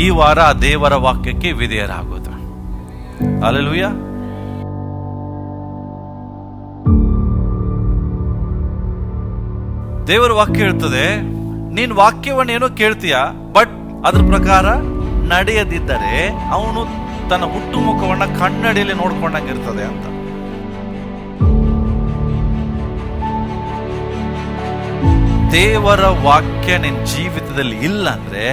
ಈ ವಾರ ದೇವರ ವಾಕ್ಯಕ್ಕೆ ವಿಧೇಯರಾಗೋದು. ಹಲ್ಲೆಲೂಯಾ. ದೇವರ ವಾಕ್ಯ ಹೇಳ್ತದೆ, ನೀನ್ ವಾಕ್ಯವನ್ನು ಏನೋ ಕೇಳ್ತೀಯ, ಬಟ್ ಅದ್ರ ಪ್ರಕಾರ ನಡೆಯದಿದ್ದರೆ ಅವನು ತನ್ನ ಹುಟ್ಟು ಮುಖವನ್ನ ಕನ್ನಡಿಯಲ್ಲಿ ನೋಡ್ಕೊಂಡಂಗಿರ್ತದೆ ಅಂತ. ದೇವರ ವಾಕ್ಯ ನಿನ್ನ ಜೀವಿತದಲ್ಲಿ ಇಲ್ಲ ಅಂದ್ರೆ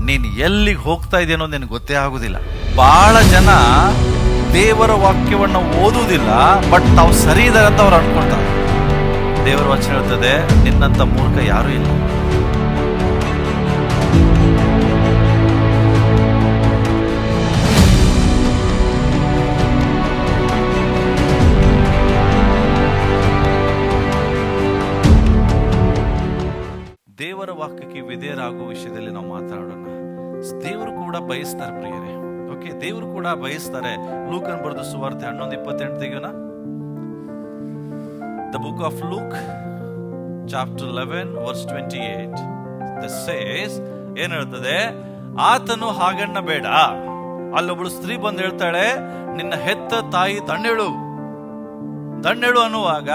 ನೀನ್ ಎಲ್ಲಿಗೆ ಹೋಗ್ತಾ ಇದೆಯೋ ಅನ್ನೋದು ನಿನಗೆ ಗೊತ್ತೇ ಆಗುದಿಲ್ಲ. ಬಹಳ ಜನ ದೇವರ ವಾಕ್ಯವನ್ನು ಓದುವುದಿಲ್ಲ, ಬಟ್ ತಾವು ಸರಿ ಇದ್ದಾರೆ ಅಂತ ಅವ್ರು ಅನ್ಕೊಳ್ತಾರೆ. ದೇವರ ವಚನ ಹೇಳ್ತದೆ, ನಿನ್ನಂತ ಮೂರ್ಖ ಯಾರೂ ಇಲ್ಲ. ದೇವರ ವಾಕ್ಯಕ್ಕೆ ವಿಧೇಯರಾಗುವ ವಿಷಯದಲ್ಲಿ ನಾವು ಮಾತನಾಡೋಣ. ದೇವರು ಕೂಡ ಬಯಸ್ತಾರೆ ಪ್ರಿಯರೇ. ಓಕೆ, ದೇವರು ಕೂಡ ಬಯಸ್ತಾರೆ. ಲೂಕನ್ ಬರೆದ ಸುವಾರ್ತೆ 11:28 ತೆಗೆಯೋಣ. The book of Luke, chapter 11, verse 28. This says, ಏನ್ ಹೇಳ್ತದೆ? ಆತನು ಹಾಗಣ್ಣ ಬೇಡ. ಅಲ್ಲೊಬ್ಳು ಸ್ತ್ರೀ ಬಂದು ಹೇಳ್ತಾಳೆ, ನಿನ್ನ ಹೆತ್ತ ತಾಯಿ ಧನ್ಯಳು ಅನ್ನುವಾಗ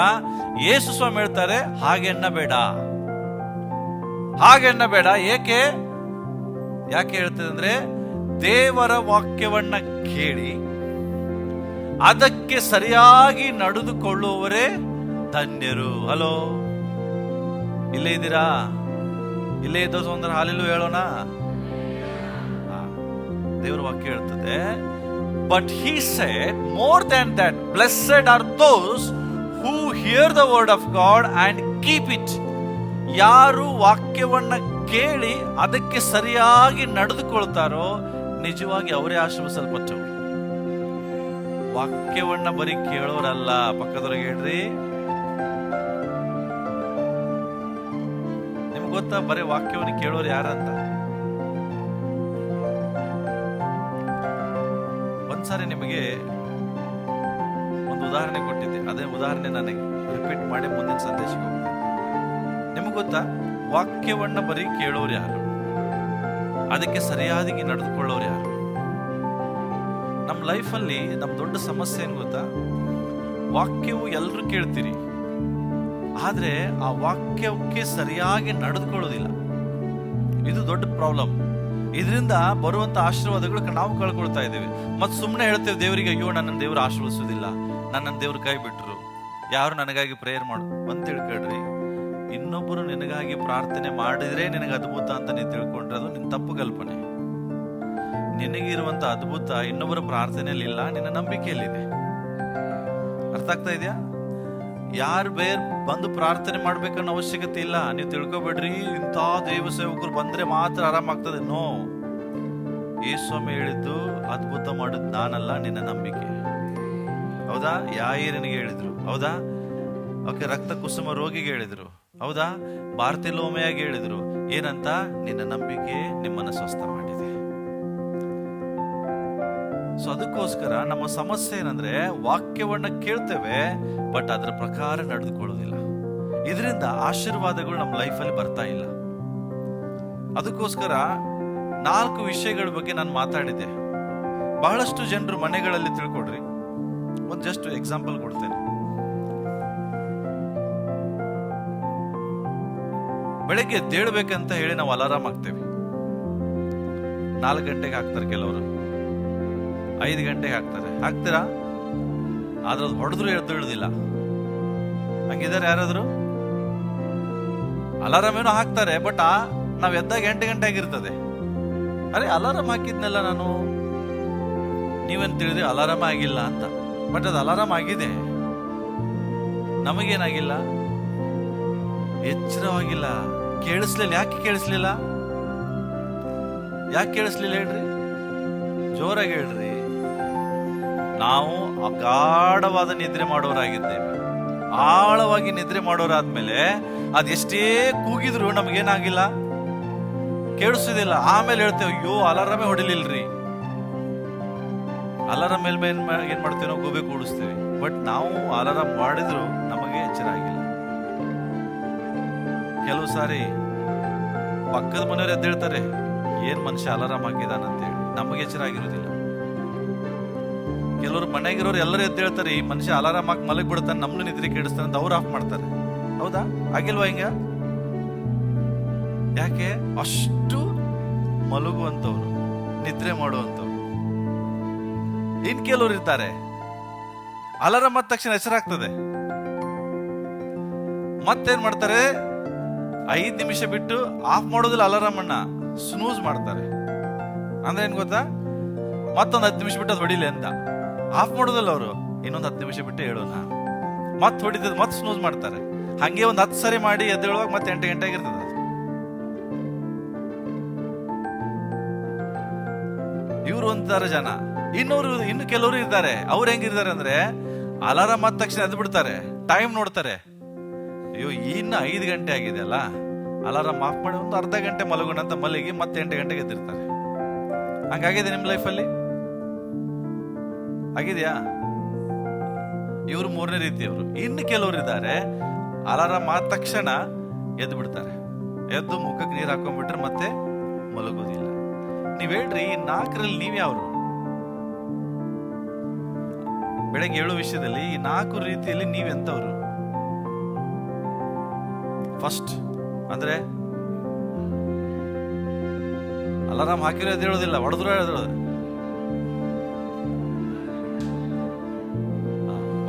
ಯೇಸು ಸ್ವಾಮಿ ಹೇಳ್ತಾರೆ, ಹಾಗೆಣ್ಣ ಬೇಡ. ಯಾಕೆ ಹೇಳ್ತದೆ ಅಂದ್ರೆ, ದೇವರ ವಾಕ್ಯವನ್ನ ಕೇಳಿ ಅದಕ್ಕೆ ಸರಿಯಾಗಿ ನಡೆದುಕೊಳ್ಳುವವರೇ ಧನ್ಯರು. ಹಲೋ, ಇಲ್ಲೇ ಇದ್ದೀರಾ? ಇಲ್ಲೇ ಇದ್ದೋದು ಅಂದ್ರೆ ಹಾಲೆಲ್ಲೂ ಹೇಳೋಣ. ದೇವರ ವಾಕ್ಯ ಹೇಳ್ತದೆ, but he said more than that, blessed are those who hear the word of God and keep it. ಯಾರು ವಾಕ್ಯವನ್ನ ಕೇಳಿ ಅದಕ್ಕೆ ಸರಿಯಾಗಿ ನಡೆದುಕೊಳ್ತಾರೋ ನಿಜವಾಗಿ ಅವರೇ ಆಶೀರ್ವದಿಸಲ್ಪಟ್ಟವರು. ವಾಕ್ಯವನ್ನ ಬರೀ ಕೇಳೋರಲ್ಲ. ಪಕ್ಕದೊಳಗೆ ಹೇಳ್ರಿ, ನಿಮ್ಗೆ ಗೊತ್ತಾ ಬರೀ ವಾಕ್ಯವನ್ನು ಕೇಳೋರು ಯಾರಂತ? ಒಂದ್ಸಾರಿ ನಿಮಗೆ ಒಂದು ಉದಾಹರಣೆ ಕೊಟ್ಟಿದ್ದೆ. ಅದೇ ಉದಾಹರಣೆ ನನಗೆ ರಿಪೀಟ್ ಮಾಡಿ ಮುಂದಿನ ಸಂದೇಶಕ್ಕೆ ಹೋಗ್ತೇನೆ. ನಿಮ್ಗೆ ಗೊತ್ತಾ, ವಾಕ್ಯವನ್ನ ಬರೀ ಕೇಳೋರು ಯಾರು, ಅದಕ್ಕೆ ಸರಿಯಾಗಿ ನಡೆದುಕೊಳ್ಳೋರು ಯಾರು? ನಮ್ಮ ಲೈಫಲ್ಲಿ ನಮ್ಮ ದೊಡ್ಡ ಸಮಸ್ಯೆ ಏನು ಗೊತ್ತಾ? ವಾಕ್ಯವು ಎಲ್ಲರೂ ಕೇಳ್ತೀರಿ, ಆದ್ರೆ ಆ ವಾಕ್ಯಕ್ಕೆ ಸರಿಯಾಗಿ ನಡೆದುಕೊಳ್ಳೋದಿಲ್ಲ. ಇದು ದೊಡ್ಡ ಪ್ರಾಬ್ಲಮ್. ಇದರಿಂದ ಬರುವಂತ ಆಶೀರ್ವಾದಗಳು ನಾವು ಕಳ್ಕೊಳ್ತಾ ಇದ್ದೇವೆ. ಮತ್ತೆ ಸುಮ್ಮನೆ ಹೇಳ್ತೇವೆ ದೇವರಿಗೆ, ಅಯ್ಯೋ ನನ್ನ ದೇವರು ಆಶೀರ್ವದಿಸೋದಿಲ್ಲ, ನನ್ನ ದೇವ್ರ ಕೈ ಬಿಟ್ರು, ಯಾರು ನನಗಾಗಿ ಪ್ರೇಯರ್ ಮಾಡು ಅಂತ ತಿಳ್ಕೊಳ್ರಿ. ಇನ್ನೊಬ್ಬರು ನಿನಗಾಗಿ ಪ್ರಾರ್ಥನೆ ಮಾಡಿದ್ರೆ ನಿನಗೆ ಅದ್ಭುತ ಅಂತ ನೀನು ತಿಳ್ಕೊಂಡ್ರೆ ಅದು ನಿನ್ನ ತಪ್ಪು ಕಲ್ಪನೆ. ನಿನಗಿರುವಂತ ಅದ್ಭುತ ಇನ್ನೊಬ್ಬರ ಪ್ರಾರ್ಥನೆಯಲ್ಲಿ ಇಲ್ಲ, ನಿನ್ನ ನಂಬಿಕೆಯಲ್ಲಿದೆ. ಅರ್ಥ ಆಗ್ತಾ ಇದೆಯಾ? ಯಾರು ಬೇರೆ ಬಂದು ಪ್ರಾರ್ಥನೆ ಮಾಡ್ಬೇಕನ್ನೋ ಅವಶ್ಯಕತೆ ಇಲ್ಲ. ನೀವು ತಿಳ್ಕೊಬೇಡ್ರಿ ಇಂಥ ದೇವ ಸೇವಕರು ಬಂದ್ರೆ ಮಾತ್ರ ಆರಾಮಾಗ್ತದೆ. ನೋ, ಯೇಸ್ವಾಮಿ ಹೇಳಿದ್ದು ಅದ್ಭುತ ಮಾಡೋದು ನಾನಲ್ಲ, ನಿನ್ನ ನಂಬಿಕೆ. ಹೌದಾ? ಯಾಯಿರನಿಗೆ ಹೇಳಿದ್ರು, ಹೌದಾ? ಓಕೆ, ರಕ್ತ ಕುಸುಮ ರೋಗಿಗೆ ಹೇಳಿದ್ರು, ಹೌದಾ? ಬಾರ್ತಿಲೋಮೆಯಾಗಿ ಹೇಳಿದ್ರು, ಏನಂತ? ನಿನ್ನ ನಂಬಿಕೆ ನಿಮ್ಮನ್ನ ಸ್ವಸ್ಥ ಮಾಡಿದೆ. ಸೊ ಅದಕ್ಕೋಸ್ಕರ ನಮ್ಮ ಸಮಸ್ಯೆ ಏನಂದ್ರೆ, ವಾಕ್ಯವನ್ನ ಕೇಳ್ತೇವೆ ಬಟ್ ಅದರ ಪ್ರಕಾರ ನಡೆದುಕೊಳ್ಳೋದಿಲ್ಲ. ಇದರಿಂದ ಆಶೀರ್ವಾದಗಳು ನಮ್ಮ ಲೈಫಲ್ಲಿ ಬರ್ತಾ ಇಲ್ಲ. ಅದಕ್ಕೋಸ್ಕರ 4 ವಿಷಯಗಳ ಬಗ್ಗೆ ನಾನು ಮಾತಾಡಿದ್ದೆ. ಬಹಳಷ್ಟು ಜನರು ಮನೆಗಳಲ್ಲಿ ತಿಳ್ಕೊಡ್ರಿ. ಒಂದು ಜಸ್ಟ್ ಎಕ್ಸಾಂಪಲ್ ಕೊಡ್ತೇನೆ. ಬೆಳಗ್ಗೆ ಎದ್ದೇಳ್ಬೇಕಂತ ಹೇಳಿ ನಾವು ಅಲಾರಾಮ್ ಹಾಕ್ತೇವೆ. 4 ಗಂಟೆಗೆ ಹಾಕ್ತಾರೆ, ಕೆಲವರು 5 ಗಂಟೆಗೆ ಹಾಕ್ತೀರಾ? ಆದ್ರೆ ಅದು ಹೊಡೆದ್ರು ಎದ್ದೇಳುದಿಲ್ಲ. ಹಂಗಿದ್ದಾರೆ ಯಾರಾದ್ರು? ಅಲಾರಾಮ್ ಏನೋ ಹಾಕ್ತಾರೆ, ಬಟ್ ನಾವ್ ಎದ್ದಾಗ 8 ಗಂಟೆ ಆಗಿರ್ತದೆ. ಅರೆ, ಅಲಾರಾಮ್ ಹಾಕಿದ್ನಲ್ಲ ನಾನು. ನೀವೇನ್ ತಿಳಿದ್ರಿ ಅಲಾರಾಮ್ ಆಗಿಲ್ಲ ಅಂತ, ಬಟ್ ಅದು ಅಲಾರಾಮ್ ಆಗಿದೆ. ನಮಗೇನಾಗಿಲ್ಲ, ಎಚ್ಚರವಾಗಿಲ್ಲ, ಕೇಳಿಸ್ಲಿಲ್ಲ. ಯಾಕೆ ಕೇಳಿಸ್ಲಿಲ್ಲ ಹೇಳ್ರಿ? ಜೋರಾಗಿ ಹೇಳ್ರಿ. ನಾವು ಅಗಾಢವಾದ ನಿದ್ರೆ ಮಾಡೋರಾಗಿದ್ದೇವೆ. ಆಳವಾಗಿ ನಿದ್ರೆ ಮಾಡೋರಾದ್ಮೇಲೆ ಅದೆಷ್ಟೇ ಕೂಗಿದ್ರು ನಮಗೇನಾಗಿಲ್ಲ, ಕೇಳಿಸೋದಿಲ್ಲ. ಆಮೇಲೆ ಹೇಳ್ತೇವೆ, ಅಯ್ಯೋ ಅಲಾರಾಮೇ ಹೊಡಿಲಿಲ್ರಿ. ಅಲಾರಾಮ್ ಮೇಲೆ ಏನ್ ಮಾಡ್ತೇವೆ ನಾವು? ಗೋಬೆ ಕೂಡಿಸ್ತೇವೆ. ಬಟ್ ನಾವು ಅಲಾರಾಮ್ ಮಾಡಿದ್ರು ನಮಗೆ ಎಚ್ಚರ ಆಗಿಲ್ಲ. ಕೆಲವು ಸಾರಿ ಪಕ್ಕದ ಮನೆಯವ್ರು ಎದ್ದೇಳ್ತಾರೆ, ಏನ್ ಮನುಷ್ಯ ಅಲಾರಾಮ್ ಹಾಕಿದಾನಂತೇಳಿ ನಮಗೆ ಎಚ್ಚರ ಆಗಿರೋದಿಲ್ಲ. ಕೆಲವರು ಮನೆಗಿರೋರು ಎಲ್ಲರೂ ಎದ್ದು ಹೇಳ್ತಾರೆ, ಈ ಮನುಷ್ಯ ಅಲಾರಾಮ್ ಹಾಕಿ ಮಲಗಿ ಬಿಡ್ತಾನೆ, ನಮ್ಮನ್ನು ನಿದ್ರೆ ಕೆಡಿಸ್ತಾನೆ ಅಂತ ಅವ್ರು ಆಫ್ ಮಾಡ್ತಾರೆ. ಹೌದಾ? ಆಗಿಲ್ವಾ ಹಿಂಗ? ಯಾಕೆ? ಅಷ್ಟು ಮಲಗುವಂತವ್ರು, ನಿದ್ರೆ ಮಾಡುವಂತವ್ರು. ಇನ್ ಕೆಲವರು ಇರ್ತಾರೆ, ಅಲಾರಾಮ್ ಆದ ತಕ್ಷಣ ಹೆಸರಾಗ್ತದೆ, ಮತ್ತೇನ್ ಮಾಡ್ತಾರೆ, 5 ನಿಮಿಷ ಬಿಟ್ಟು ಆಫ್ ಮಾಡೋದಿಲ್ಲ ಅಲಾರಾಮ್ ಅನ್ನ, ಸ್ನೂಸ್ ಮಾಡ್ತಾರೆ. ಅಂದ್ರೆ ಏನ್ ಗೊತ್ತಾ, ಮತ್ತೊಂದು 10 ನಿಮಿಷ ಬಿಟ್ಟು ಅದು ಹೊಡಿಲಿ ಅಂತ ಆಫ್ ಮಾಡೋದಿಲ್ಲ ಅವರು. ಇನ್ನೊಂದು 10 ನಿಮಿಷ ಬಿಟ್ಟು ಹೇಳೋಣ, ಮತ್ ಹೊಡಿತದ, ಮತ್ ಸ್ನೂಸ್ ಮಾಡ್ತಾರೆ. ಹಂಗೆ ಒಂದು 10 ಸರಿ ಮಾಡಿ ಎದ್ದೇಳುವಾಗ ಮತ್ತೆ 8 ಗಂಟೆ ಆಗಿರ್ತದೆ. ಇವ್ರು ಒಂಥರ ಜನ. ಇನ್ನು ಕೆಲವರು ಇರ್ತಾರೆ, ಅವ್ರು ಹೆಂಗಿರ್ತಾರೆ ಅಂದ್ರೆ ಅಲಾರಾಮ್ ಆದ ತಕ್ಷಣ ಎದ್ದು ಬಿಡ್ತಾರೆ, ಟೈಮ್ ನೋಡ್ತಾರೆ, ಅಯ್ಯೋ ಇನ್ನು 5 ಗಂಟೆ ಆಗಿದೆ ಅಲ್ಲ, ಅಲಾರಾಮ್ ಆಫ್ ಮಾಡಿ ಒಂದು ಅರ್ಧ ಗಂಟೆ ಮಲಗೋಣ ಅಂತ ಮಲಗಿ ಮತ್ತೆ 8 ಗಂಟೆಗೆ ಎದ್ದಿರ್ತಾರೆ. ಹಂಗಾಗಿದೆ ನಿಮ್ ಲೈಫಲ್ಲಿ? ಆಗಿದೆಯಾ? ಇವರು 3ನೇ ರೀತಿಯವರು. ಇನ್ನು ಕೆಲವರು ಇದ್ದಾರೆ, ಅಲಾರಾಮ್ ಆದ ತಕ್ಷಣ ಎದ್ದು ಬಿಡ್ತಾರೆ, ಎದ್ದು ಮುಖಕ್ಕೆ ನೀರು ಹಾಕೊಂಡ್ಬಿಟ್ರೆ ಮತ್ತೆ ಮಲಗೋದಿಲ್ಲ. ನೀವ್ ಹೇಳ್ರಿ, ಈ 4ರಲ್ಲಿ ನೀವ್ ಯಾವ್ರು? ಬೆಳಗ್ಗೆ 7 ವಿಷಯದಲ್ಲಿ ಈ 4 ರೀತಿಯಲ್ಲಿ ನೀವೆಂತವ್ರು? ಫಸ್ಟ್ ಅಂದ್ರೆ ಅಲಾರಾಮ್ ಹಾಕಿರೋ ಹೇಳೋದಿಲ್ಲ, ಹೊಡೆದ್ರು ಹೇಳೋದು.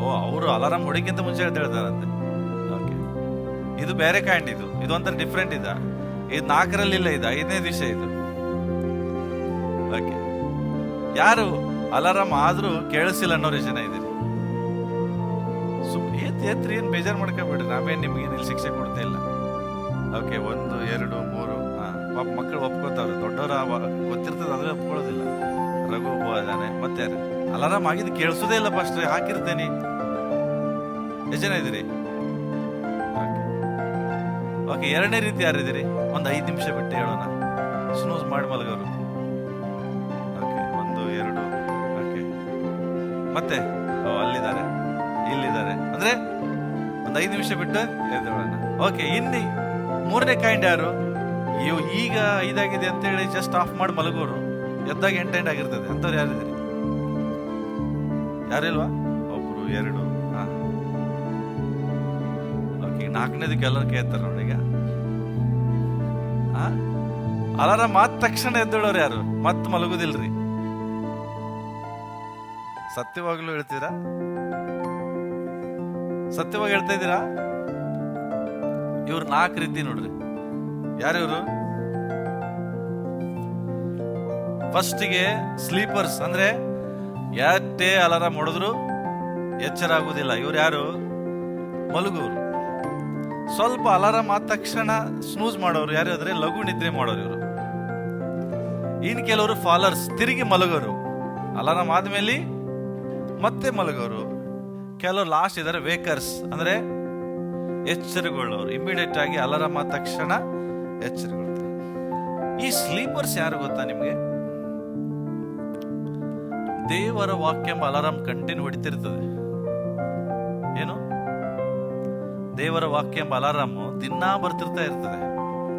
ಓ, ಅವರು ಅಲಾರಾಮ್ ಹೊಡಿಕ್ಕಿಂತ ಮುಂಚೆ ಹೇಳ್ತಾರಂತೆ. ಓಕೆ, ಇದು ಬೇರೆ ಕೈಂಡ್. ಇದು ಒಂಥರ ಡಿಫ್ರೆಂಟ್. ಇದು 4ರಲ್ಲಿ ಇಲ್ಲ, ಇದು 5ನೇ ವಿಷಯ ಇದು. ಓಕೆ, ಯಾರು ಅಲಾರಾಮ್ ಆದ್ರೂ ಕೇಳಿಸಿಲ್ಲ ಅನ್ನೋರು ಜನ ಇದ್ದೀರಿ. ಎತ್ರಿ, ಏನ್ ಬೇಜಾರು ಮಾಡ್ಕೊಬೇಡ್ರಿ, ನಾವೇನ್ ನಿಮ್ಗೆ ಇಲ್ಲಿ ಶಿಕ್ಷೆ ಕೊಡ್ತಾ ಇಲ್ಲ. ಓಕೆ, 1 2 3 ಮಕ್ಕಳು ಒಪ್ಕೋತಾವ್ರು, ದೊಡ್ಡವರ ಗೊತ್ತಿರ್ತದೆ ಅದ್ರೆ ಒಪ್ಕೊಳ್ಳೋದಿಲ್ಲ. ರಘು ಒಬ್ಬ ಇದಾನೆ, ಮತ್ತೆ ಅಲಾರಾಮ್ ಆಗಿದ್ದು ಕೇಳಿಸೋದೇ ಇಲ್ಲ, ಫಸ್ಟ್ ಹಾಕಿರ್ತೇನೆ. ಎಷ್ಟು ಜನ ಇದ್ದೀರಿ? ಓಕೆ, 2ನೇ ರೀತಿ ಯಾರಿದ್ದೀರಿ? ಒಂದು 5 ನಿಮಿಷ ಬಿಟ್ಟು ಹೇಳೋಣ, ಸ್ನೂಸ್ ಮಾಡಿ ಮಲಗೋರು. ಓಕೆ, 1 2. ಓಕೆ, ಮತ್ತೆ ಅಲ್ಲಿದ್ದಾರೆ, ಇಲ್ಲಿದ್ದಾರೆ, ಅಂದ್ರೆ ಒಂದು 5 ನಿಮಿಷ ಬಿಟ್ಟು ಎದ್ದೇಳೋಣ. ಓಕೆ, ಇನ್ನು 3ನೇ ಕೈಂಡ್ ಯಾರು? ಈಗ 5 ಆಗಿದೆ ಅಂತ ಹೇಳಿ ಜಸ್ಟ್ ಆಫ್ ಮಾಡಿ ಮಲಗೋರು, ಎದ್ದಾಗ 8 ಆಗಿರ್ತದೆ. ಅಂತವ್ರು ಯಾರಿದ್ದೀರಿ? ಯಾರಿಲ್ವಾ? 1 2. ಓಕೆ, 4ನೇದಕ್ಕೆ ಎಲ್ಲರೂ ಕೇಳ್ತಾರೆ ನೋಡಿ. ಈಗ ಅಲಾರಾಮ್ ಆದ ತಕ್ಷಣ ಎದ್ದೇಳೋರು ಯಾರು? ಮತ್ ಮಲಗುದಿಲ್ರಿ. ಸತ್ಯವಾಗ್ಲೂ ಹೇಳ್ತೀರಾ? ಸತ್ಯವಾಗಿ ಹೇಳ್ತಾ ಇದ್ದೀರಾ? ಇವ್ರು 4 ರೀತಿ ನೋಡ್ರಿ. ಯಾರಿವ್ರು? ಫಸ್ಟಿಗೆ ಸ್ಲೀಪರ್ಸ್, ಅಂದ್ರೆ ಯಾಟೇ ಅಲಾರಾಮ್ ಹೊಡೆದ್ರು ಎಚ್ಚರ ಆಗುದಿಲ್ಲ. ಇವ್ರು ಯಾರು? ಮಲಗುವರು. ಸ್ವಲ್ಪ ಅಲಾರಾಮ್ ಆದ ತಕ್ಷಣ ಸ್ನೂಸ್ ಮಾಡೋರು ಯಾರು ಅಂದ್ರೆ ಲಘು ನಿದ್ರೆ ಮಾಡೋರು ಇವರು. ಇನ್ ಕೆಲವರು ಫಾಲರ್ಸ್, ತಿರುಗಿ ಮಲಗೋರು, ಅಲಾರಾಮ್ ಆದ್ಮೇಲೆ ಮತ್ತೆ ಮಲಗೋರು. ಕೆಲವರು ಲಾಸ್ಟ್ ಇದ್ದಾರೆ ವೇಕರ್ಸ್, ಅಂದ್ರೆ ಎಚ್ಚರಗೊಳ್ಳೋರು, ಇಮಿಡಿಯೇಟ್ ಆಗಿ ಅಲಾರಾಮ್ ಆದ ತಕ್ಷಣ ಎಚ್ಚರಗೊಳ್ತಾರೆ. ಈ ಸ್ಲೀಪರ್ಸ್ ಯಾರು ಗೊತ್ತಾ ನಿಮ್ಗೆ? ದೇವರ ವಾಕ್ಯ ಎಂಬ ಅಲಾರಾಮ್ ಕಂಟಿನ್ಯೂ ಹೊಡಿತಿರ್ತದೆ. ಏನು? ದೇವರ ವಾಕ್ಯ ಎಂಬ ಅಲಾರಾಮು ದಿನಾ ಬರ್ತಿರ್ತಾ ಇರ್ತದೆ.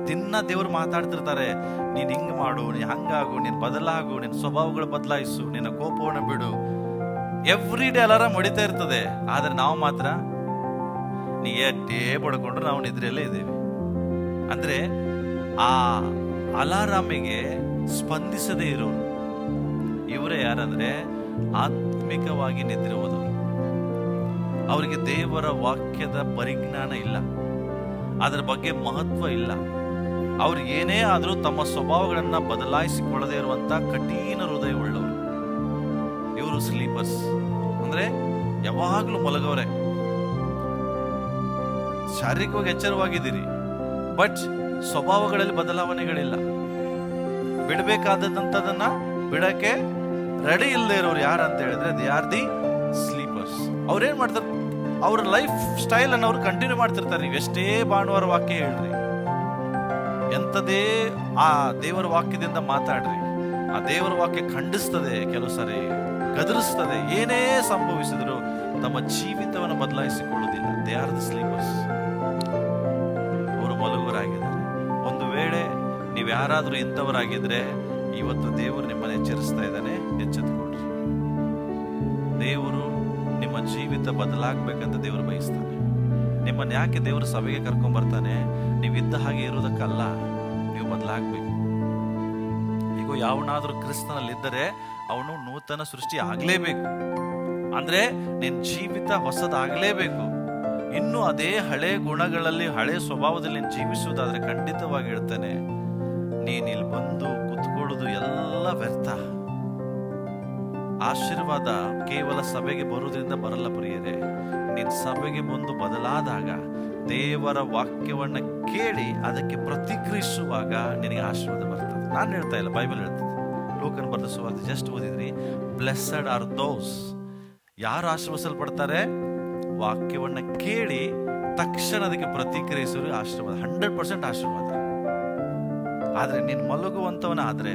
ದಿನ ದೇವರು ಮಾತಾಡ್ತಿರ್ತಾರೆ, ನೀನ್ ಹಿಂಗ್ ಮಾಡು, ನೀನ್ ಹಂಗಾಗು, ನೀನ್ ಬದಲಾಗು, ನಿನ್ ಸ್ವಭಾವಗಳು ಬದಲಾಯಿಸು, ನಿನ್ನ ಕೋಪವನ್ನು ಬಿಡು. ಎವ್ರಿ ಡೇ ಅಲಾರಾಮ್ ಹೊಡಿತಾ ಇರ್ತದೆ. ಆದ್ರೆ ನಾವು ಮಾತ್ರ ನೀ ಎಡ್ಡೇ ಪಡ್ಕೊಂಡ್ರು ನಾವು ನಿದ್ರೆಯಲ್ಲೇ ಇದ್ದೇವೆ. ಅಂದ್ರೆ ಆ ಅಲಾರಾಮಿಗೆ ಸ್ಪಂದಿಸದೇ ಇರೋರು ಇವರೇ ಯಾರಂದ್ರೆ ಆತ್ಮಿಕವಾಗಿ ನಿದ್ರೆ ಹೋದವರು. ಅವರಿಗೆ ದೇವರ ವಾಕ್ಯದ ಪರಿಜ್ಞಾನ ಇಲ್ಲ, ಅದರ ಬಗ್ಗೆ ಮಹತ್ವ ಇಲ್ಲ. ಅವ್ರು ಏನೇ ಆದ್ರೂ ತಮ್ಮ ಸ್ವಭಾವಗಳನ್ನ ಬದಲಾಯಿಸಿಕೊಳ್ಳದೇ ಇರುವಂತ ಕಠಿಣ ಹೃದಯವುಳ್ಳವರು ಇವರು ಸ್ಲೀಪರ್ಸ್. ಅಂದ್ರೆ ಯಾವಾಗ್ಲೂ ಮಲಗವರೆ, ಶಾರೀರಿಕವಾಗಿ ಎಚ್ಚರವಾಗಿದ್ದೀರಿ, ಬಟ್ ಸ್ವಭಾವಗಳಲ್ಲಿ ಬದಲಾವಣೆಗಳಿಲ್ಲ. ಬಿಡಬೇಕಾದಂತದನ್ನ ಬಿಡಕ್ಕೆ ರೆಡಿ ಇಲ್ಲದೆ ಇರೋರು ಯಾರು ಅಂತ ಹೇಳಿದ್ರೆ ದೇ ಆರ್ ದಿ ಸ್ಲೀಪರ್ಸ್. ಅವ್ರೇನ್ ಮಾಡ್ತಾರೆ, ಅವ್ರ ಲೈಫ್ ಸ್ಟೈಲ್ ಅನ್ನು ಅವ್ರು ಕಂಟಿನ್ಯೂ ಮಾಡ್ತಿರ್ತಾರೆ. ನೀವು ಎಷ್ಟೇ ಭಾನುವಾರ ವಾಕ್ಯ ಹೇಳ್ರಿ, ಎಂಥದೇ ಆ ದೇವರ ವಾಕ್ಯದಿಂದ ಮಾತಾಡ್ರಿ, ಆ ದೇವರ ವಾಕ್ಯ ಖಂಡಿಸ್ತದೆ, ಕೆಲವು ಸರಿ ಗದರಿಸ್ತದೆ. ಏನೇ ಸಂಭವಿಸಿದ್ರು ತಮ್ಮ ಜೀವಿತವನ್ನು ಬದಲಾಯಿಸಿಕೊಳ್ಳುವುದಿಲ್ಲ. They are the sleepers. ಅವರು ಮಲಗುವರಾಗಿದ್ದಾರೆ. ಒಂದು ವೇಳೆ ನೀವು ಯಾರಾದ್ರೂ ಇಂಥವರಾಗಿದ್ರೆ ಇವತ್ತು ದೇವರು ನಿಮ್ಮನ್ನು ಎಚ್ಚರಿಸ್ತಾ ಇದ್ದಾನೆ, ಎಚ್ಚೆತ್ತುಕೊಳ್ರಿ. ದೇವರು ನಿಮ್ಮ ಜೀವಿತ ಬದಲಾಗಬೇಕಂತ ದೇವರು ಬಯಸ್ತಾನೆ. ನಿಮ್ಮನ್ನು ಯಾಕೆ ದೇವರು ಸಭೆಗೆ ಕರ್ಕೊಂಡ್ ಬರ್ತಾನೆ? ನೀವು ಇದ್ದ ಹಾಗೆ ಇರೋದಕ್ಕಲ್ಲ, ನೀವು ಬದಲಾಗಬೇಕು. ಈಗ ಯಾವನಾದ್ರೂ ಕ್ರಿಸ್ತನಲ್ಲಿದ್ದರೆ ಅವನು ನೂತನ ಸೃಷ್ಟಿ ಆಗ್ಲೇಬೇಕು. ಅಂದ್ರೆ ನಿನ್ನ ಜೀವಿತ ಹೊಸದಾಗಲೇಬೇಕು. ಇನ್ನು ಅದೇ ಹಳೆ ಗುಣಗಳಲ್ಲಿ, ಹಳೆ ಸ್ವಭಾವದಲ್ಲಿ ನೀನು ಜೀವಿಸುವುದಾದ್ರೆ ಖಂಡಿತವಾಗಿ ಹೇಳ್ತಾನೆ, ನೀನ್ ಇಲ್ಲಿ ಬಂದು ಕುತ್ಕೊಳ್ಳೋದು ಎಲ್ಲ ವ್ಯರ್ಥ. ಆಶೀರ್ವಾದ ಕೇವಲ ಸಭೆಗೆ ಬರುವುದರಿಂದ ಬರಲ್ಲ ಪ್ರಿಯರೇ. ನಿನ್ ಸಭೆಗೆ ಬಂದು ಬದಲಾದಾಗ, ದೇವರ ವಾಕ್ಯವನ್ನ ಕೇಳಿ ಅದಕ್ಕೆ ಪ್ರತಿಕ್ರಿಯಿಸುವಾಗ ನಿನಗೆ ಆಶೀರ್ವಾದ ಬರ್ತದೆ. ನಾನು ಹೇಳ್ತಾ ಇಲ್ಲ, ಬೈಬಲ್ ಹೇಳ್ತದೆ. ಲೂಕನ ಬರೆದ ಸುವಾರ್ತೆ ಜಸ್ಟ್ ಓದಿದ್ರಿ. ಬ್ಲೆಸ್ಸಡ್ ಆರ್ ದೋಸ್, ಯಾರು ಆಶೀರ್ವದಿಸಲ್ಪಡ್ತಾರೆ? ವಾಕ್ಯವನ್ನ ಕೇಳಿ ತಕ್ಷಣ ಅದಕ್ಕೆ ಪ್ರತಿಕ್ರಿಯಿಸುವ ಆಶೀರ್ವಾದ, 100% ಆಶೀರ್ವಾದ. ಆದ್ರೆ ನೀನ್ ಮಲಗುವಂತವನ ಆದ್ರೆ,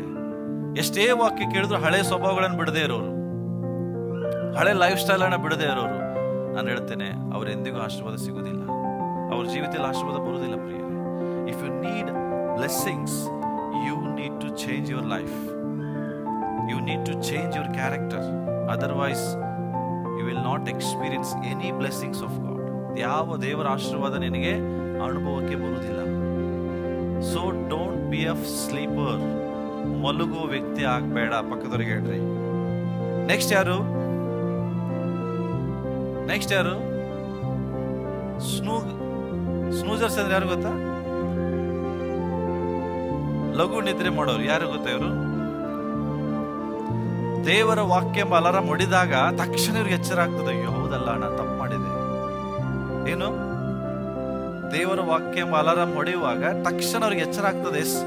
ಎಷ್ಟೇ ವಾಕ್ಯ ಕೇಳಿದ್ರು ಹಳೆ ಸ್ವಭಾವಗಳನ್ನು ಬಿಡದೇ ಇರೋರು, ಹಳೆ ಲೈಫ್ ಸ್ಟೈಲ್ ಅನ್ನ ಬಿಡದೇ ಇರೋರು, ನಾನು ಹೇಳ್ತೇನೆ ಅವರೆಂದಿಗೂ ಆಶೀರ್ವಾದ ಸಿಗುವುದಿಲ್ಲ. ಅವ್ರ ಜೀವಿತದಲ್ಲಿ ಆಶೀರ್ವಾದ ಬರುವುದಿಲ್ಲ ಪ್ರಿಯರೇ. If you need blessings, you need to change your life. You need to change your character. Otherwise you will not experience any blessings of God. ಯಾವ ದೇವರ ಆಶೀರ್ವಾದ ನಿನಗೆ ಅನುಭವಕ್ಕೆ ಬರುವುದಿಲ್ಲ. So don't be a sleeper. ಮಲಗುವ ವ್ಯಕ್ತಿ ಆಗ್ಬೇಡ. ಪಕ್ಕದವರಿಗೆ ಹೇಳ್ರಿ. ನೆಕ್ಸ್ಟ್ ಯಾರು? ಸ್ನೂಜರ್ಸ್ ಅಂದ್ರೆ ಯಾರು ಗೊತ್ತಾ? ಲಘು ನಿದ್ರೆ ಮಾಡೋರು. ಯಾರು ಗೊತ್ತಾ ಇವರು? ದೇವರ ವಾಕ್ಯ ಎಂಬ ಅಲಾರಾಮ್ ಹೊಡಿದಾಗ ತಕ್ಷಣ ಇವ್ರಿಗೆ ಎಚ್ಚರ ಆಗ್ತದೆ, ಹೌದಲ್ಲ ನಾನು ತಪ್ಪು ಮಾಡಿದೆ. ಏನು? ದೇವರ ವಾಕ್ಯ ಎಂಬ ಅಲಾರಾಮ್ ಹೊಡೆಯುವಾಗ ತಕ್ಷಣ ಅವ್ರಿಗೆ ಎಚ್ಚರ ಆಗ್ತದೆ, yes